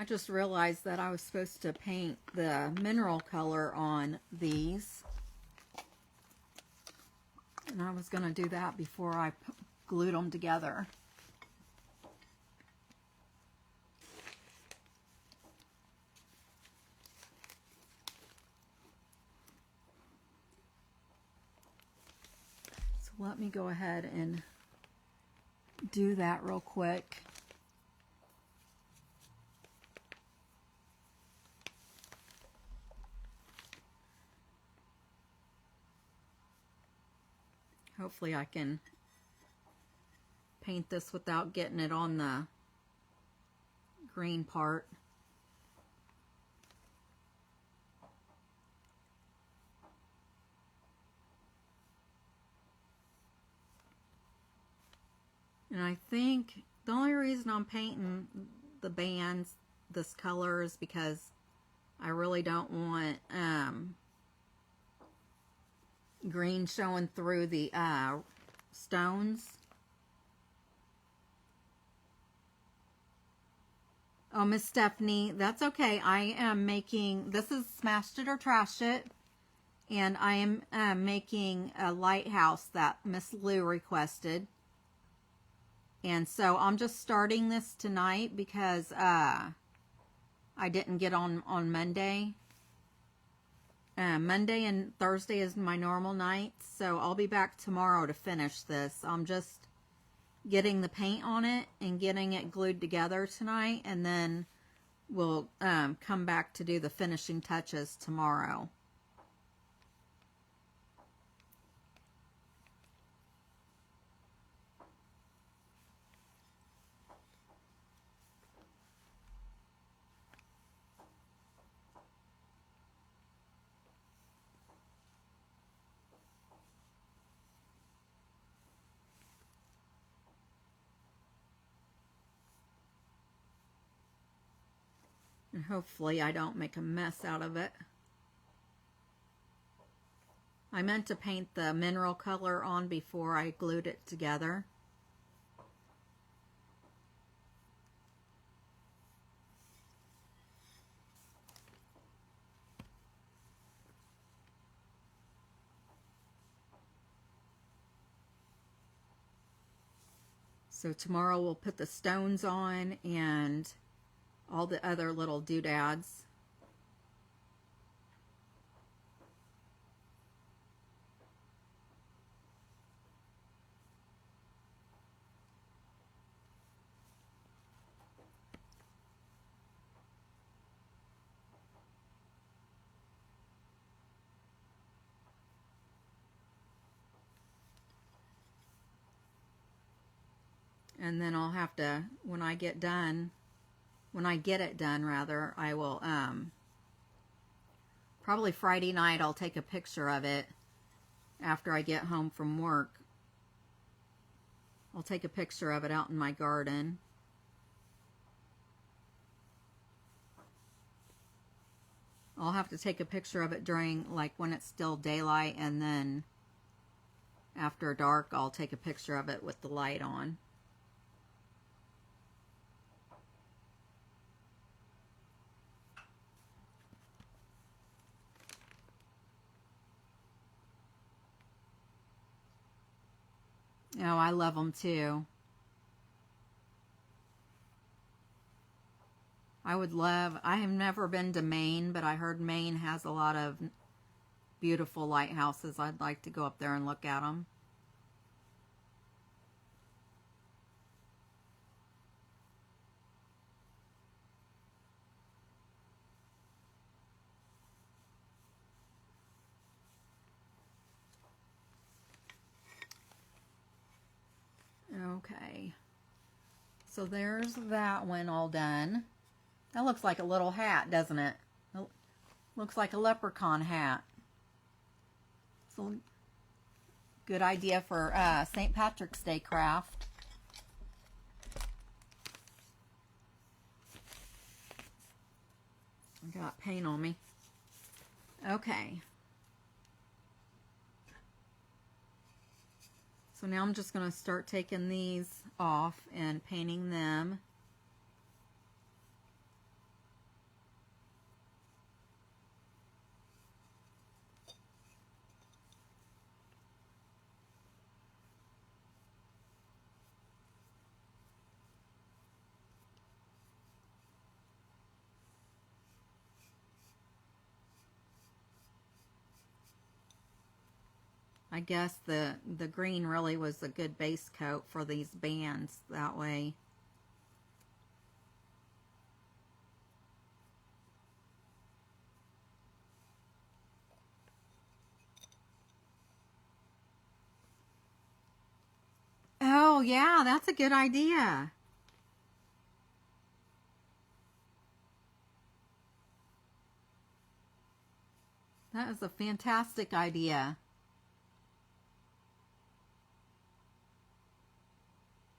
I just realized that I was supposed to paint the mineral color on these. And I was going to do that before I glued them together. So let me go ahead and do that real quick. Hopefully I can paint this without getting it on the green part. And I think the only reason I'm painting the bands this color is because I really don't want green showing through the stones. Oh, Miss Stephanie, that's okay. I am making, this is Smashed It or Trashed It, and I am making a lighthouse that Miss Lou requested. And so I'm just starting this tonight because I didn't get on Monday. Monday and Thursday is my normal nights, so I'll be back tomorrow to finish this. I'm just getting the paint on it and getting it glued together tonight, and then we'll come back to do the finishing touches tomorrow. And hopefully I don't make a mess out of it. I meant to paint the mineral color on before I glued it together. So tomorrow we'll put the stones on and all the other little doodads. And then I'll have to, when I get it done rather, I will, probably Friday night I'll take a picture of it after I get home from work. I'll take a picture of it out in my garden. I'll have to take a picture of it during, like, when it's still daylight, and then after dark I'll take a picture of it with the light on. Oh, I love them too. I have never been to Maine, but I heard Maine has a lot of beautiful lighthouses. I'd like to go up there and look at them. Okay. So there's that one all done. That looks like a little hat, doesn't it? It looks like a leprechaun hat. So good idea for St. Patrick's Day craft. I got paint on me. Okay. So now I'm just going to start taking these off and painting them. I guess the green really was a good base coat for these bands that way. Oh, yeah, that's a good idea. That is a fantastic idea.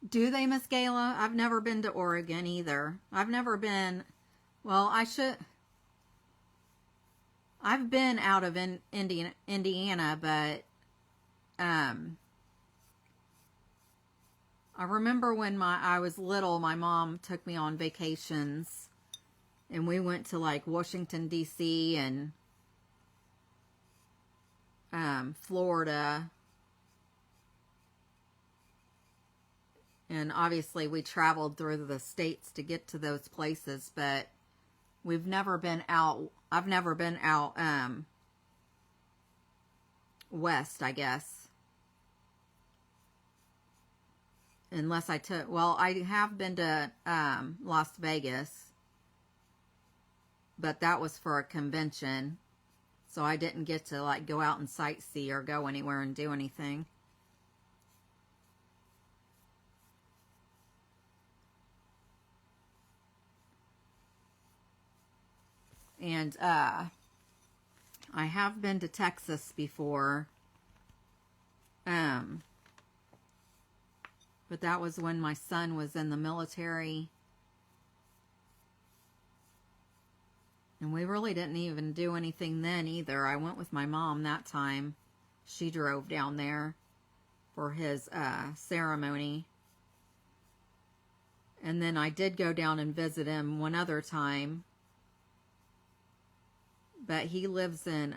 Do they, Miss Gayla? I've never been to Oregon either. I've never been, well, I've been out of Indiana, but I remember when I was little, my mom took me on vacations, and we went to like Washington, D.C. and Florida. And obviously we traveled through the states to get to those places, but we've never been out. I've never been out west, I guess. Unless I took, well, I have been to Las Vegas, but that was for a convention. So I didn't get to like go out and sightsee or go anywhere and do anything. And I have been to Texas before. But that was when my son was in the military. And we really didn't even do anything then either. I went with my mom that time. She drove down there for his ceremony. And then I did go down and visit him one other time. But he lives in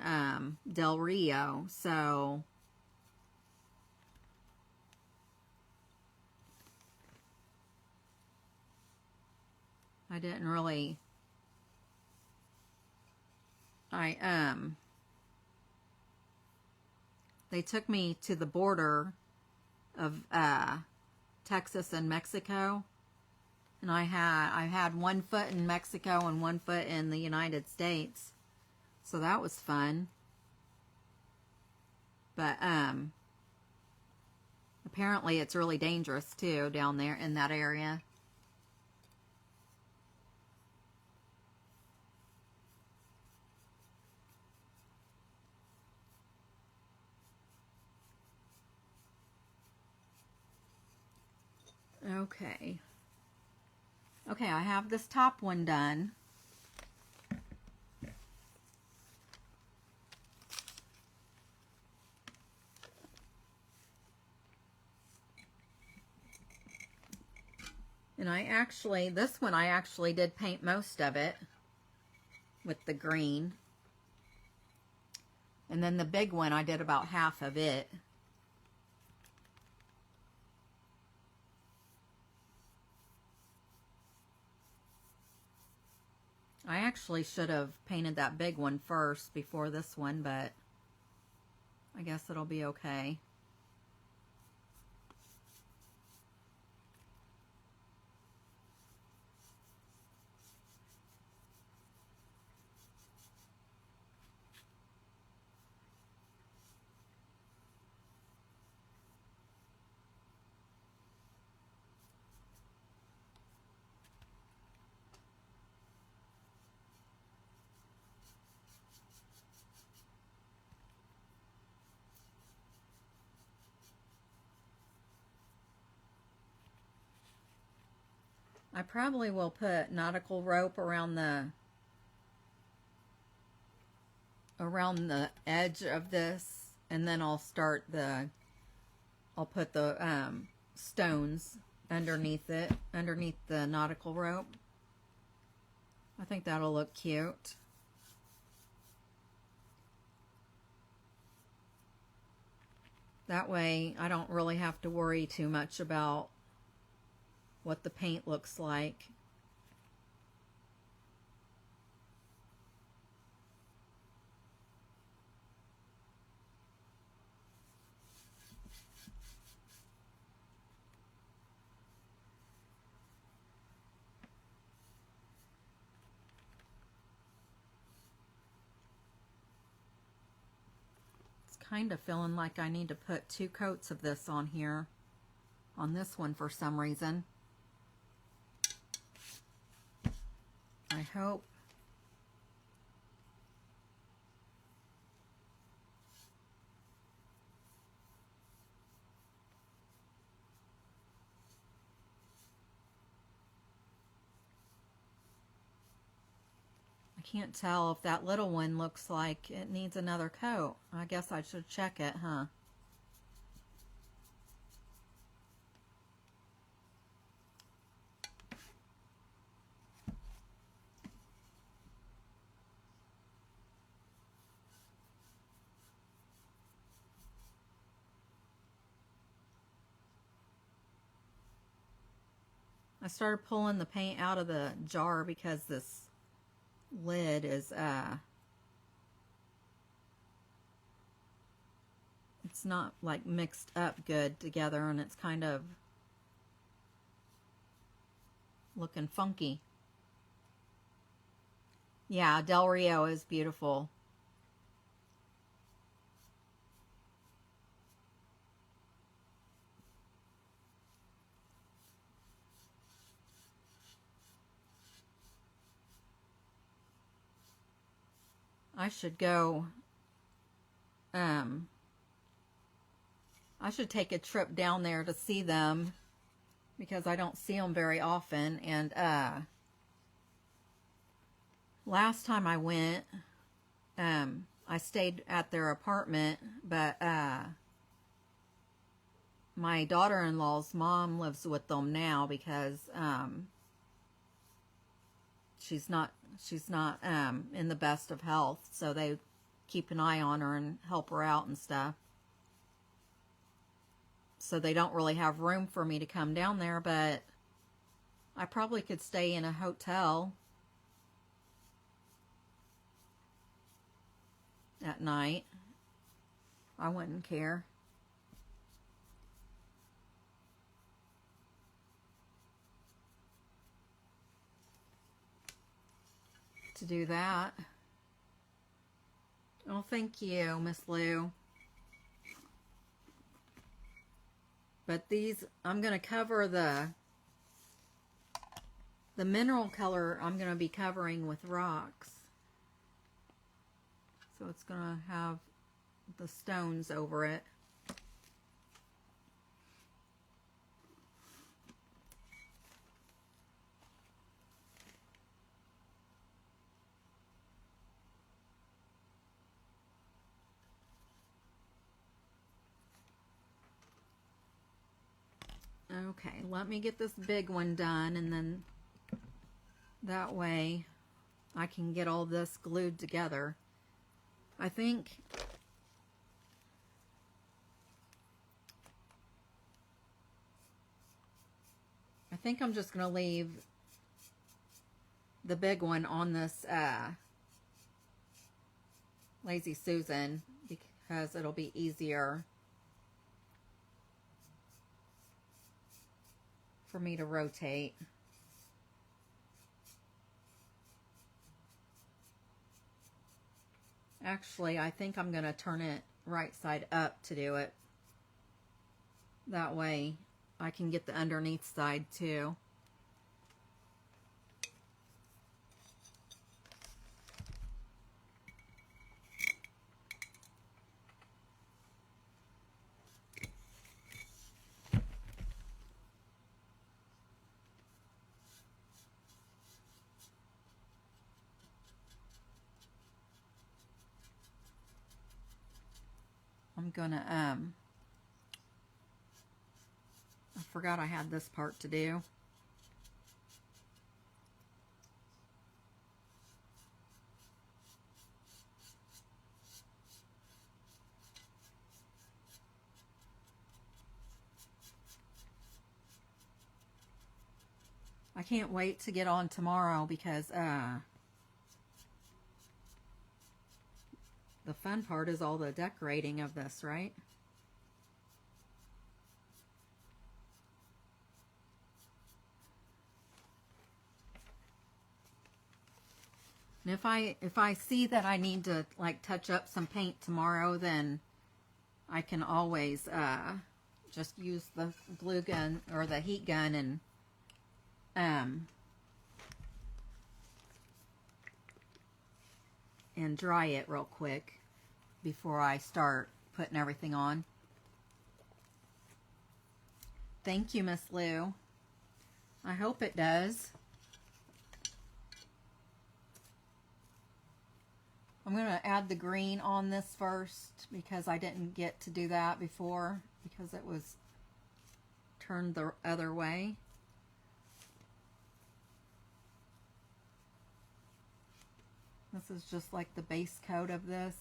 Del Rio, so I didn't really, they took me to the border of Texas and Mexico, and I had 1 foot in Mexico and 1 foot in the United States. So that was fun. But Apparently it's really dangerous too down there in that area. Okay. Okay, I have this top one done. And this one I actually did paint most of it with the green. And then the big one, I did about half of it. I actually should have painted that big one first before this one, but I guess it'll be okay. I probably will put nautical rope around the edge of this, and then I'll put the stones underneath it, underneath the nautical rope. I think that'll look cute. That way I don't really have to worry too much about what the paint looks like. It's kind of feeling like I need to put 2 coats of this on here, on this one for some reason. I hope. I can't tell if that little one looks like it needs another coat. I guess I should check it, huh? I started pulling the paint out of the jar because this lid is it's not like mixed up good together, and it's kind of looking funky. Yeah, Del Rio is beautiful. I should go, I should take a trip down there to see them, because I don't see them very often. And last time I went, I stayed at their apartment, but my daughter-in-law's mom lives with them now because she's not in the best of health, so they keep an eye on her and help her out and stuff. So they don't really have room for me to come down there, but I probably could stay in a hotel at night. I wouldn't care. To do that. Oh, thank you, Miss Lou. But these, I'm going to cover the mineral color I'm going to be covering with rocks. So it's going to have the stones over it. Okay, let me get this big one done, and then that way I can get all this glued together. I think I'm just going to leave the big one on this Lazy Susan because it'll be easier for me to rotate. Actually, I think I'm going to turn it right side up to do it. That way I can get the underneath side too. I'm gonna, I forgot I had this part to do. I can't wait to get on tomorrow because, the fun part is all the decorating of this, right? And if I see that I need to like touch up some paint tomorrow, then I can always just use the glue gun or the heat gun and dry it real quick before I start putting everything on. Thank you, Miss Lou. I hope it does. I'm going to add the green on this first because I didn't get to do that before because it was turned the other way. This is just like the base coat of this.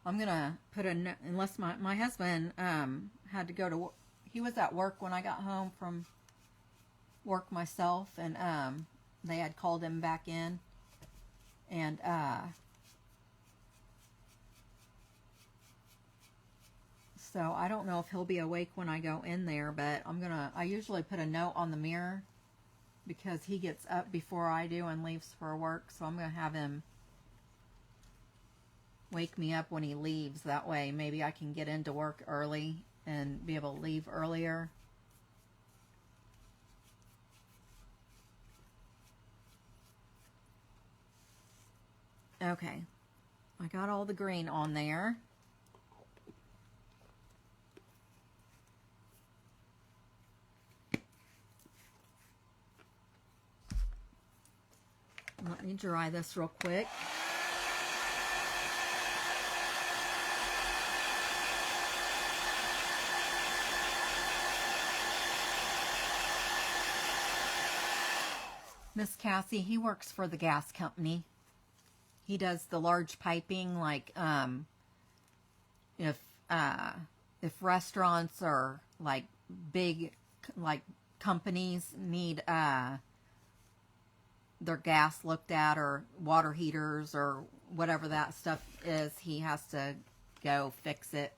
I'm gonna put a note, unless my husband had to go to, he was at work when I got home from work myself, and they had called him back in, and so I don't know if he'll be awake when I go in there, but I usually put a note on the mirror because he gets up before I do and leaves for work, so I'm gonna have him wake me up when he leaves. That way maybe I can get into work early and be able to leave earlier. Okay, I got all the green on there. Let me dry this real quick. Miss Cassie, he works for the gas company. He does the large piping, like if restaurants or like big like companies need their gas looked at, or water heaters or whatever that stuff is, he has to go fix it.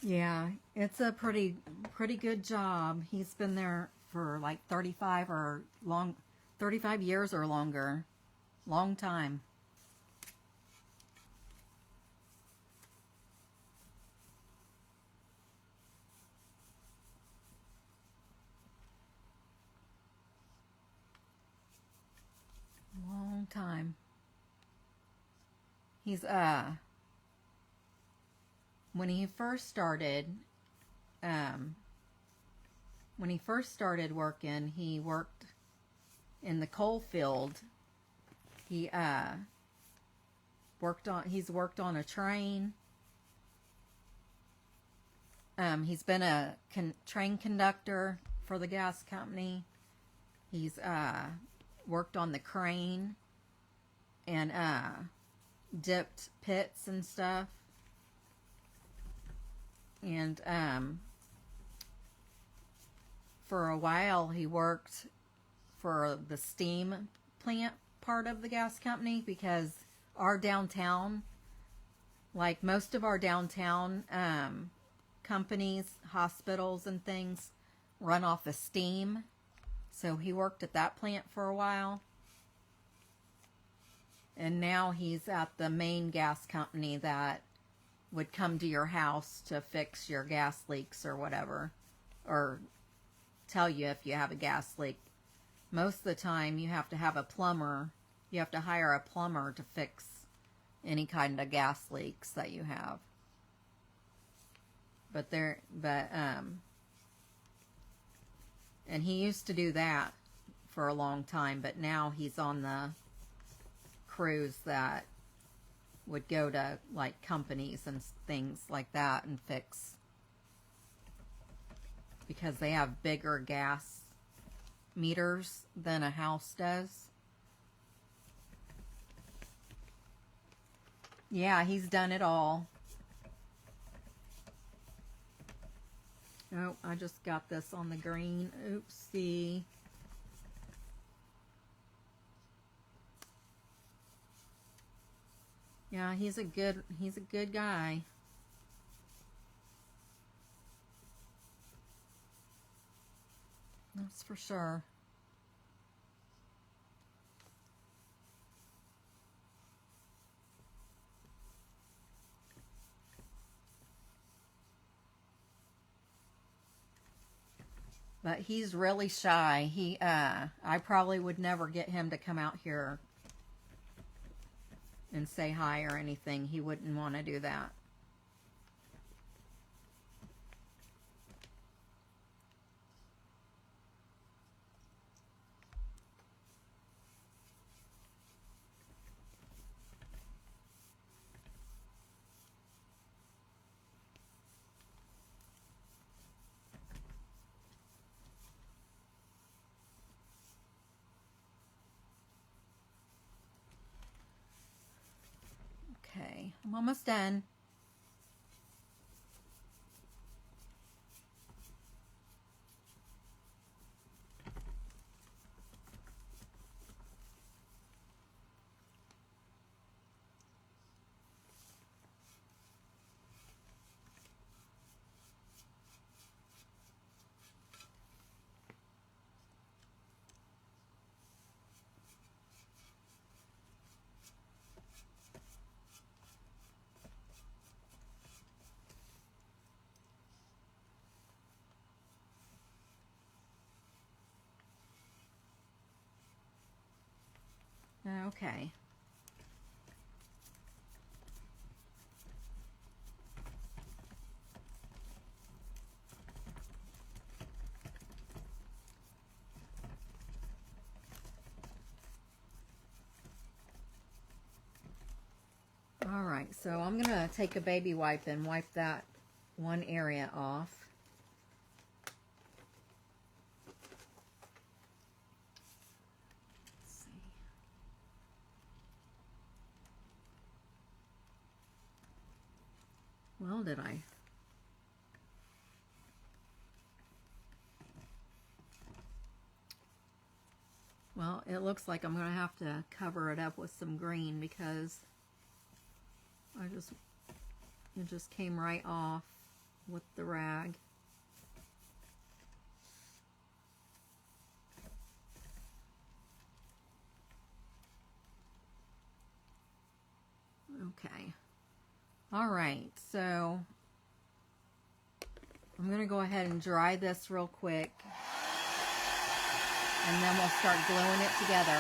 Yeah, it's a pretty good job. He's been there for like 35 years or longer. Long time. Long time. He's when he first started um working, he worked in the coal field. He he's worked on a train. He's been a train conductor for the gas company. He's worked on the crane and dipped pits and stuff. And for a while he worked for the steam plant part of the gas company, because our downtown, like most of our downtown companies, hospitals and things, run off of steam. So he worked at that plant for a while. And now he's at the main gas company that would come to your house to fix your gas leaks or whatever, or tell you if you have a gas leak. Most of the time you have to have a plumber. You have to hire a plumber to fix any kind of gas leaks that you have. And he used to do that for a long time, but now he's on the crews that would go to like companies and things like that and fix, because they have bigger gas meters than a house does. Yeah, he's done it all. Oh, I just got this on the green. Oopsie. Yeah, he's a good guy. That's for sure. But he's really shy. I probably would never get him to come out here and say hi or anything. He wouldn't want to do that. Okay, I'm almost done. Okay. All right, so I'm going to take a baby wipe and wipe that one area off. Let's see. Well, did I? Well, it looks like I'm going to have to cover it up with some green, because it just came right off. with the rag. Okay. All right, so I'm going to go ahead and dry this real quick, and then we'll start gluing it together.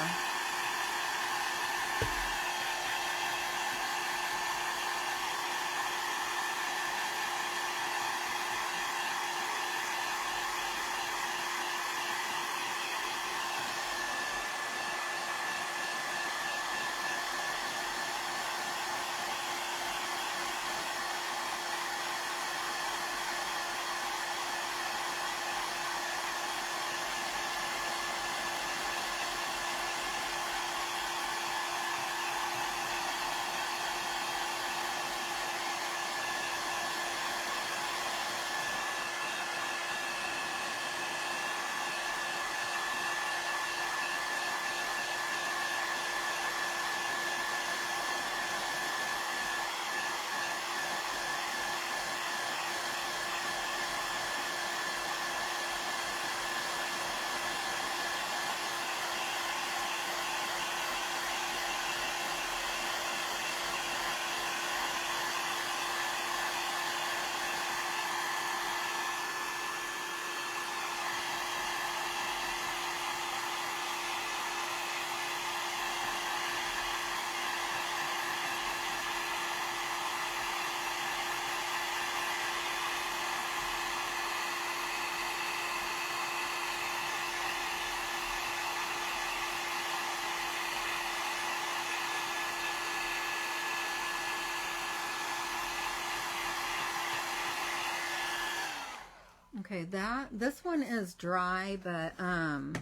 Okay, this one is dry, but I'm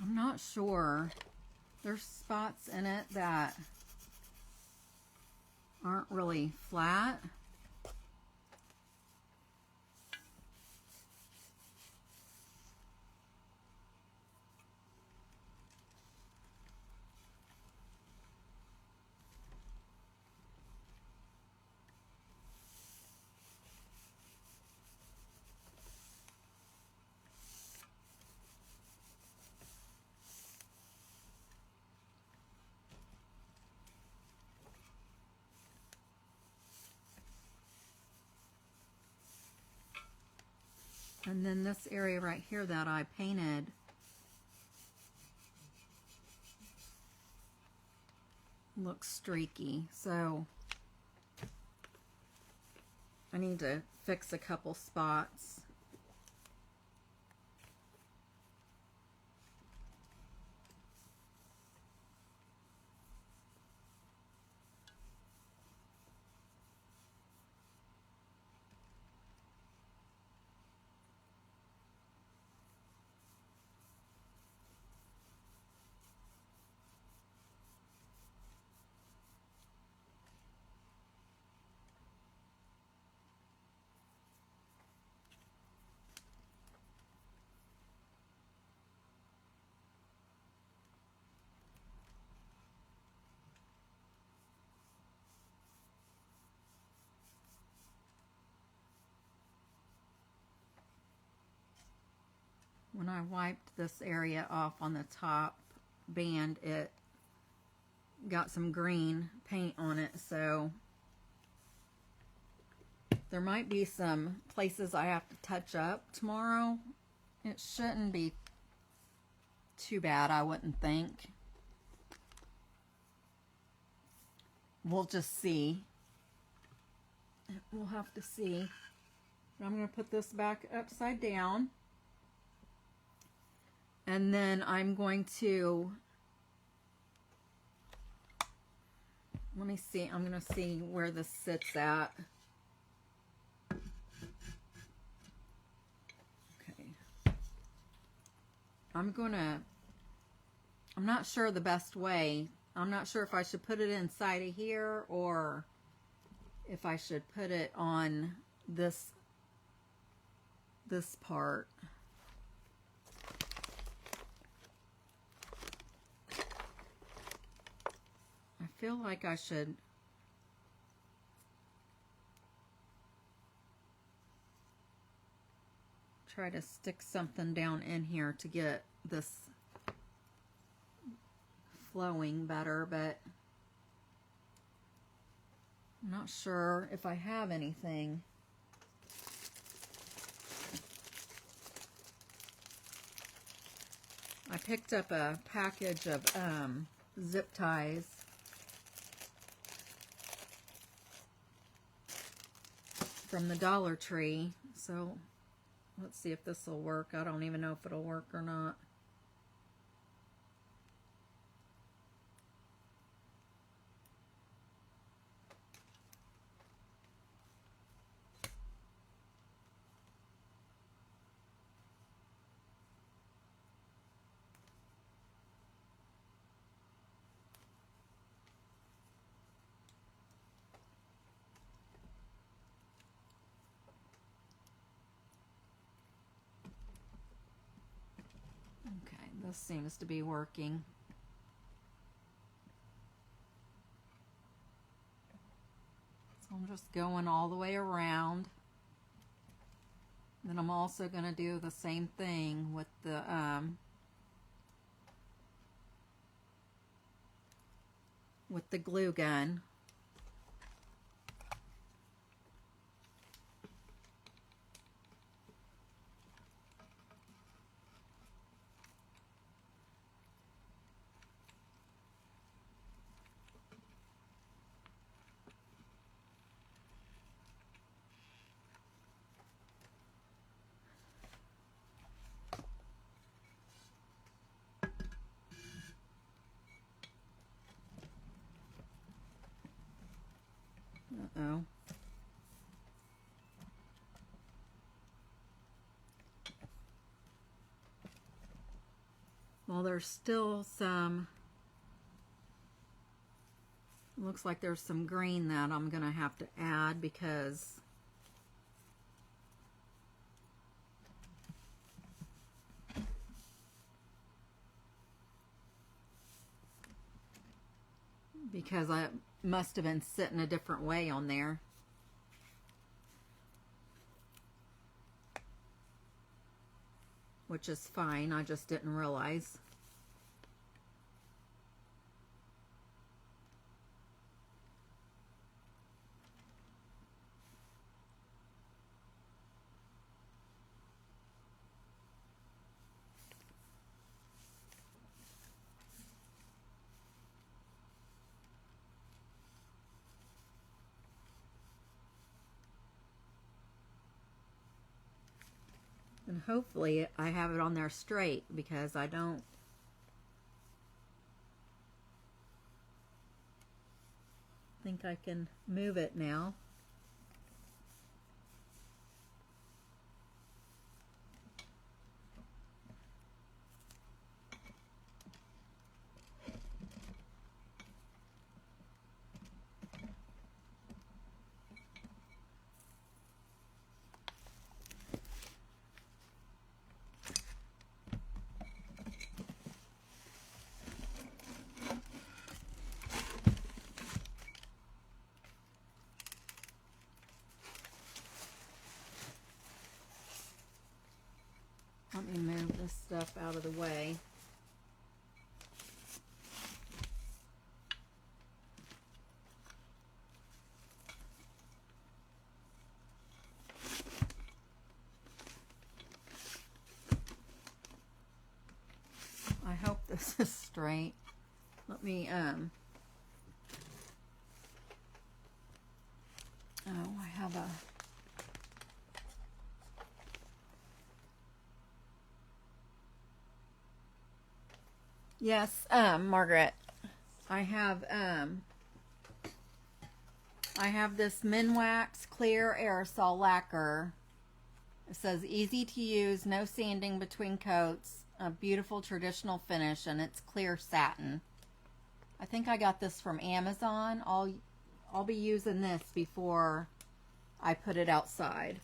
not sure. There's spots in it that aren't really flat. And then this area right here that I painted, looks streaky, so I need to fix a couple spots. When I wiped this area off on the top band, it got some green paint on it, so there might be some places I have to touch up tomorrow. It shouldn't be too bad, I wouldn't think. We'll just see. We'll have to see. I'm going to put this back upside down. And then I'm going to, let me see, I'm going to see where this sits at. Okay. I'm not sure the best way. I'm not sure if I should put it inside of here or if I should put it on this part. I feel like I should try to stick something down in here to get this flowing better, but I'm not sure if I have anything. I picked up a package of zip ties. From the Dollar Tree, so let's see if this will work. I don't even know if it'll work or not. Okay, this seems to be working. So I'm just going all the way around. Then I'm also going to do the same thing with the glue gun. Uh-oh. Well, there's still some, looks like there's some green that I'm going to have to add because I must have been sitting a different way on there. Which is fine, I just didn't realize. And hopefully I have it on there straight because I don't think I can move it now. Let me move this stuff out of the way. I hope this is straight. Let me, oh, I have a, yes, Margaret, I have this Minwax Clear Aerosol Lacquer. It says easy to use, no sanding between coats, a beautiful traditional finish, and it's clear satin. I think I got this from Amazon. I'll be using this before I put it outside.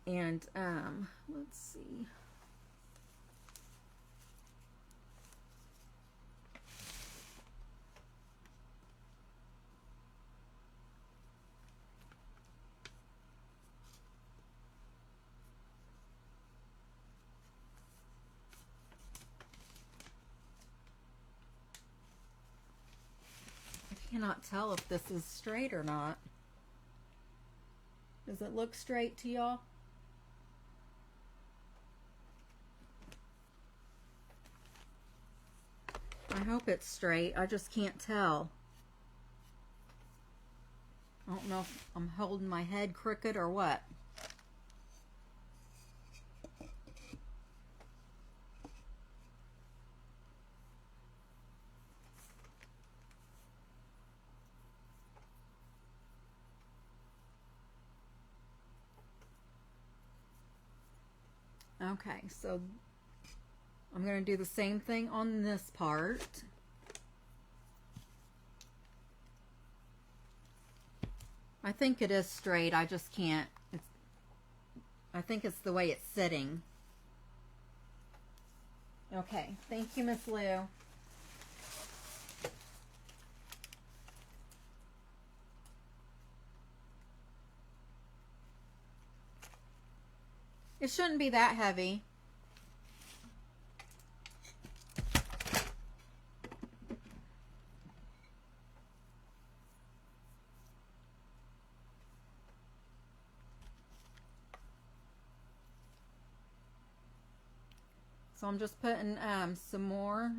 And let's see. cannot tell if this is straight or not. Does it look straight to y'all? I hope it's straight. I just can't tell. I don't know if I'm holding my head crooked or what. Okay, so I'm going to do the same thing on this part. I think it is straight. I just can't. I think it's the way it's sitting. Okay, thank you, Miss Lou. It shouldn't be that heavy. So I'm just putting some more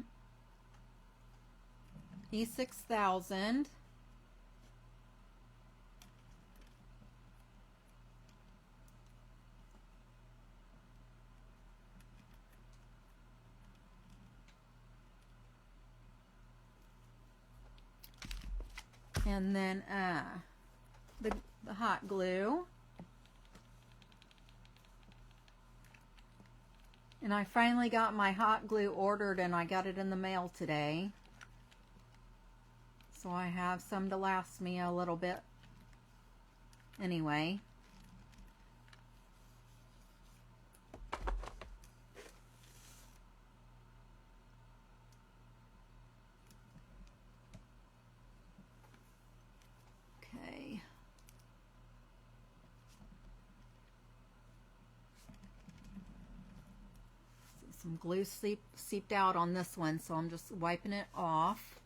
E6000. And then the hot glue. And I finally got my hot glue ordered and I got it in the mail today. So I have some to last me a little bit anyway. Okay. Some glue seeped out on this one, so I'm just wiping it off.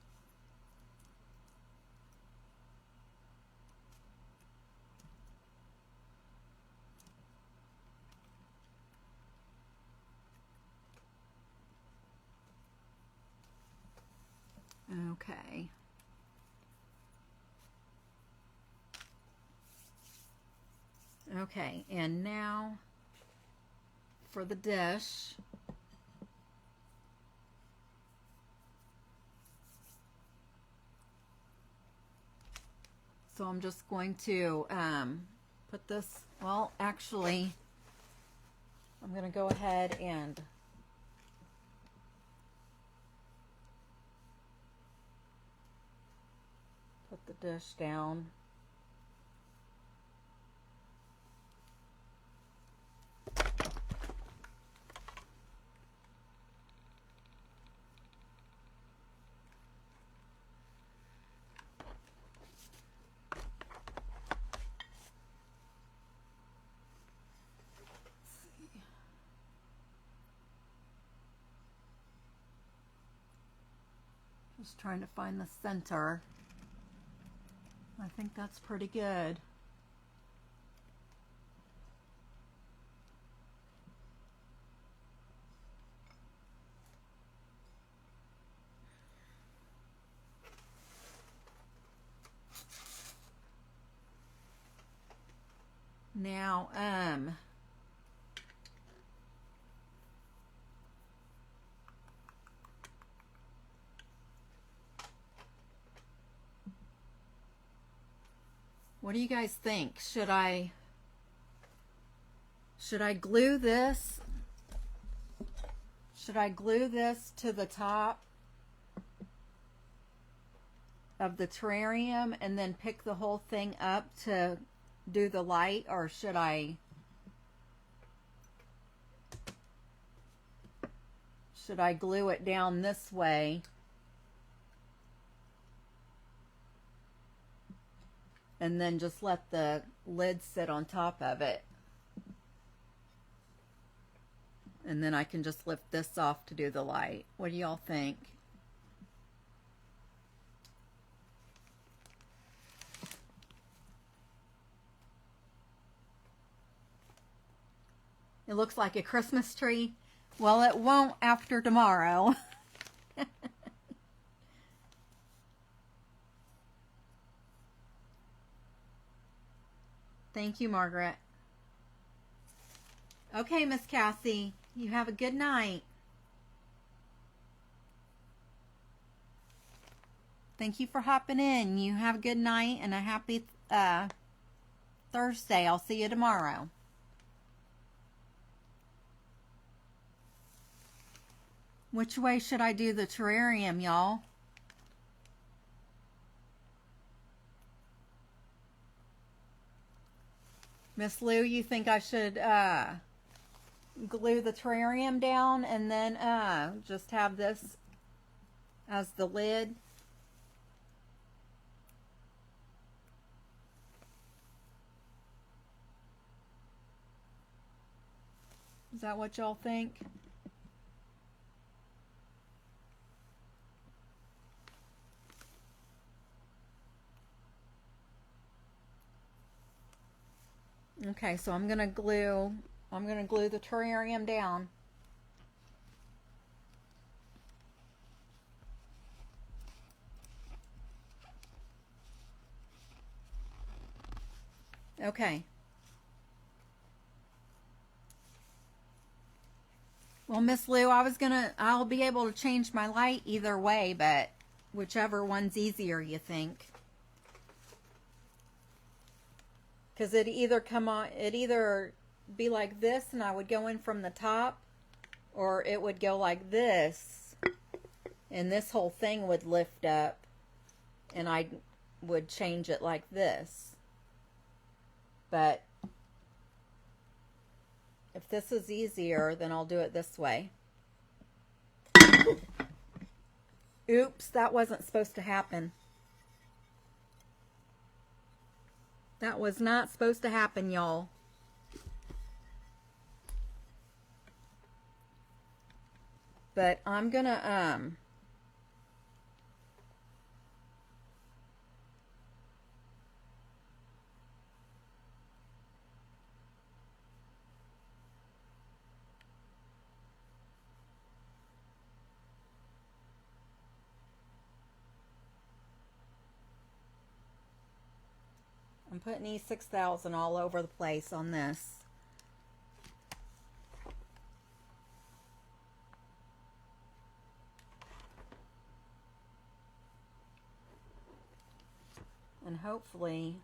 Okay. Okay, and now for the dish. So I'm just going to put this, well, actually, I'm going to go ahead and put the dish down. Just trying to find the center. I think that's pretty good. Now, what do you guys think? Should I glue this? Should I glue this to the top of the terrarium and then pick the whole thing up to do the light, or should I glue it down this way and then just let the lid sit on top of it? And then I can just lift this off to do the light. What do y'all think? It looks like a Christmas tree. Well, it won't after tomorrow. Thank you, Margaret. Okay, Miss Cassie, you have a good night. Thank you for hopping in. You have a good night and a happy Thursday. I'll see you tomorrow. Which way should I do the terrarium, y'all? Miss Lou, you think I should glue the terrarium down and then just have this as the lid? Is that what y'all think? Okay, so I'm gonna glue the terrarium down. Okay. Well, Miss Lou, I'll be able to change my light either way, but whichever one's easier, you think. Because it'd either be like this and I would go in from the top, or it would go like this and this whole thing would lift up and I would change it like this. But if this is easier, then I'll do it this way. Oops, that wasn't supposed to happen. That was not supposed to happen, y'all. But I'm gonna, I'm putting E6000 all over the place on this. And hopefully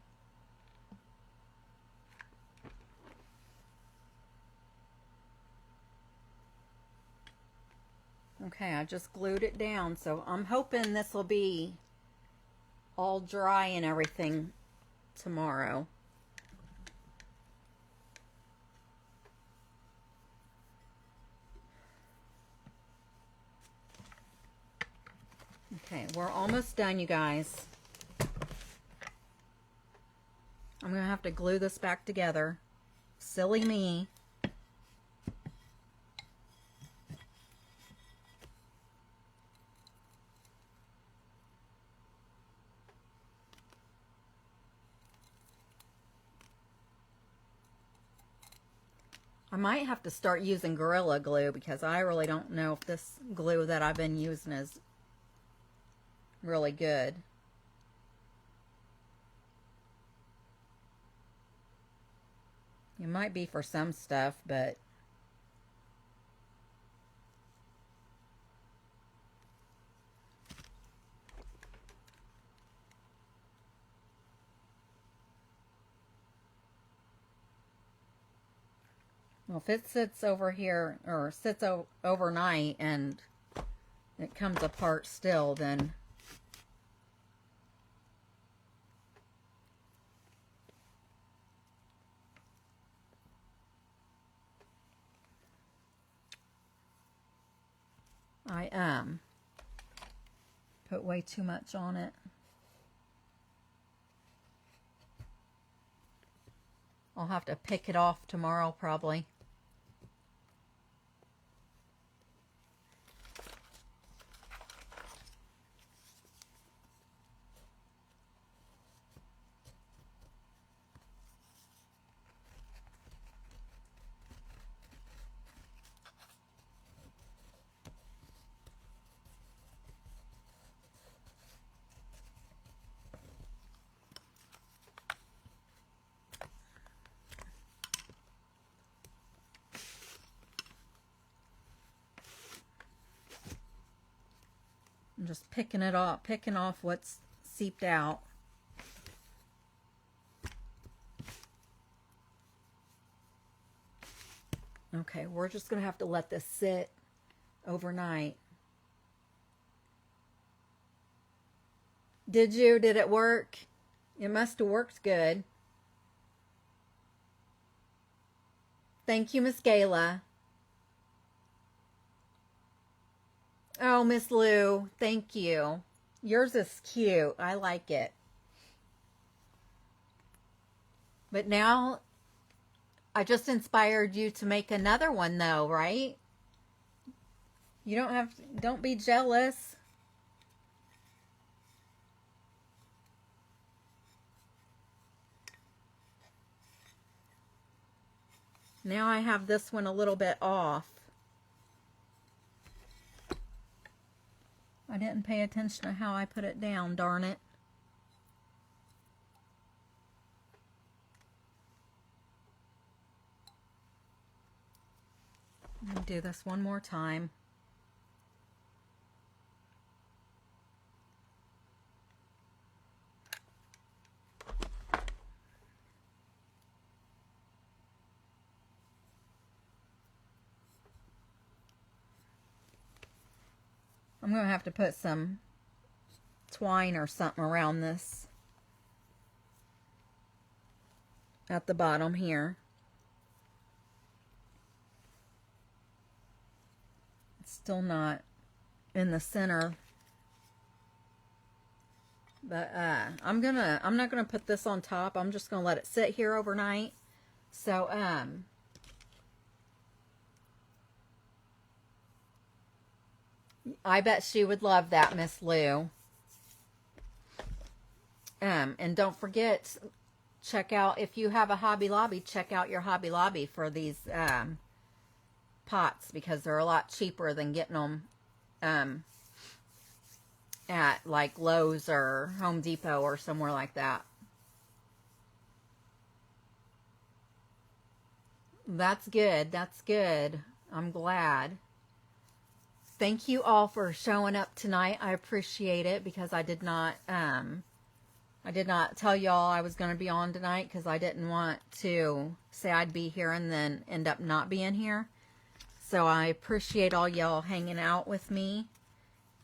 okay, I just glued it down, so I'm hoping this will be all dry and everything tomorrow. Okay, we're almost done, you guys. I'm gonna have to glue this back together. Silly me. I might have to start using Gorilla Glue because I really don't know if this glue that I've been using is really good. It might be for some stuff, but well, if it sits over here or sits overnight and it comes apart still, then I put way too much on it. I'll have to pick it off tomorrow probably. I'm just picking it off, picking off what's seeped out. Okay, we're just going to have to let this sit overnight. Did you? Did it work? It must have worked good. Thank you, Miss Gayla. Oh, Miss Lou, thank you. Yours is cute. I like it. But now, I just inspired you to make another one though, right? You don't have to, don't be jealous. Now I have this one a little bit off. I didn't pay attention to how I put it down, darn it. Let me do this one more time. I'm going to have to put some twine or something around this at the bottom here. It's still not in the center. But I'm not gonna put this on top. I'm just gonna let it sit here overnight. So I bet she would love that, Miss Lou. And don't forget, check out, if you have a Hobby Lobby, check out your Hobby Lobby for these pots, because they're a lot cheaper than getting them at like Lowe's or Home Depot or somewhere like that. That's good. That's good. I'm glad. Thank you all for showing up tonight. I appreciate it, because I did not tell y'all I was going to be on tonight, because I didn't want to say I'd be here and then end up not being here. So I appreciate all y'all hanging out with me.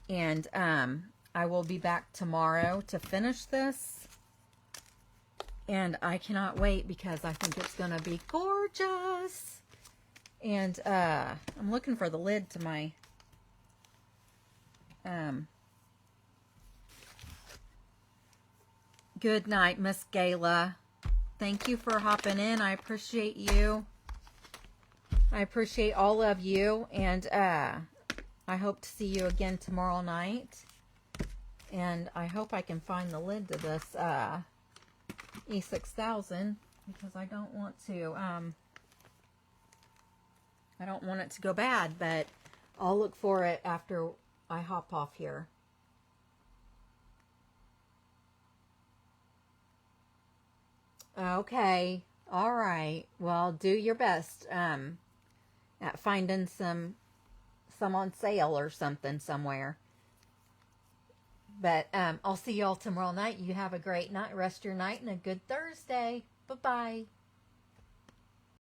And I will be back tomorrow to finish this. And I cannot wait, because I think it's going to be gorgeous. And I'm looking for the lid to my good night, Miss Gayla. Thank you for hopping in. I appreciate you. I appreciate all of you. And I hope to see you again tomorrow night. And I hope I can find the lid to this E6000, because I don't want it to go bad, but I'll look for it after I hop off here. Okay. All right. Well, do your best at finding some on sale or something somewhere. But I'll see y'all tomorrow night. You have a great night. Rest your night and a good Thursday. Bye-bye.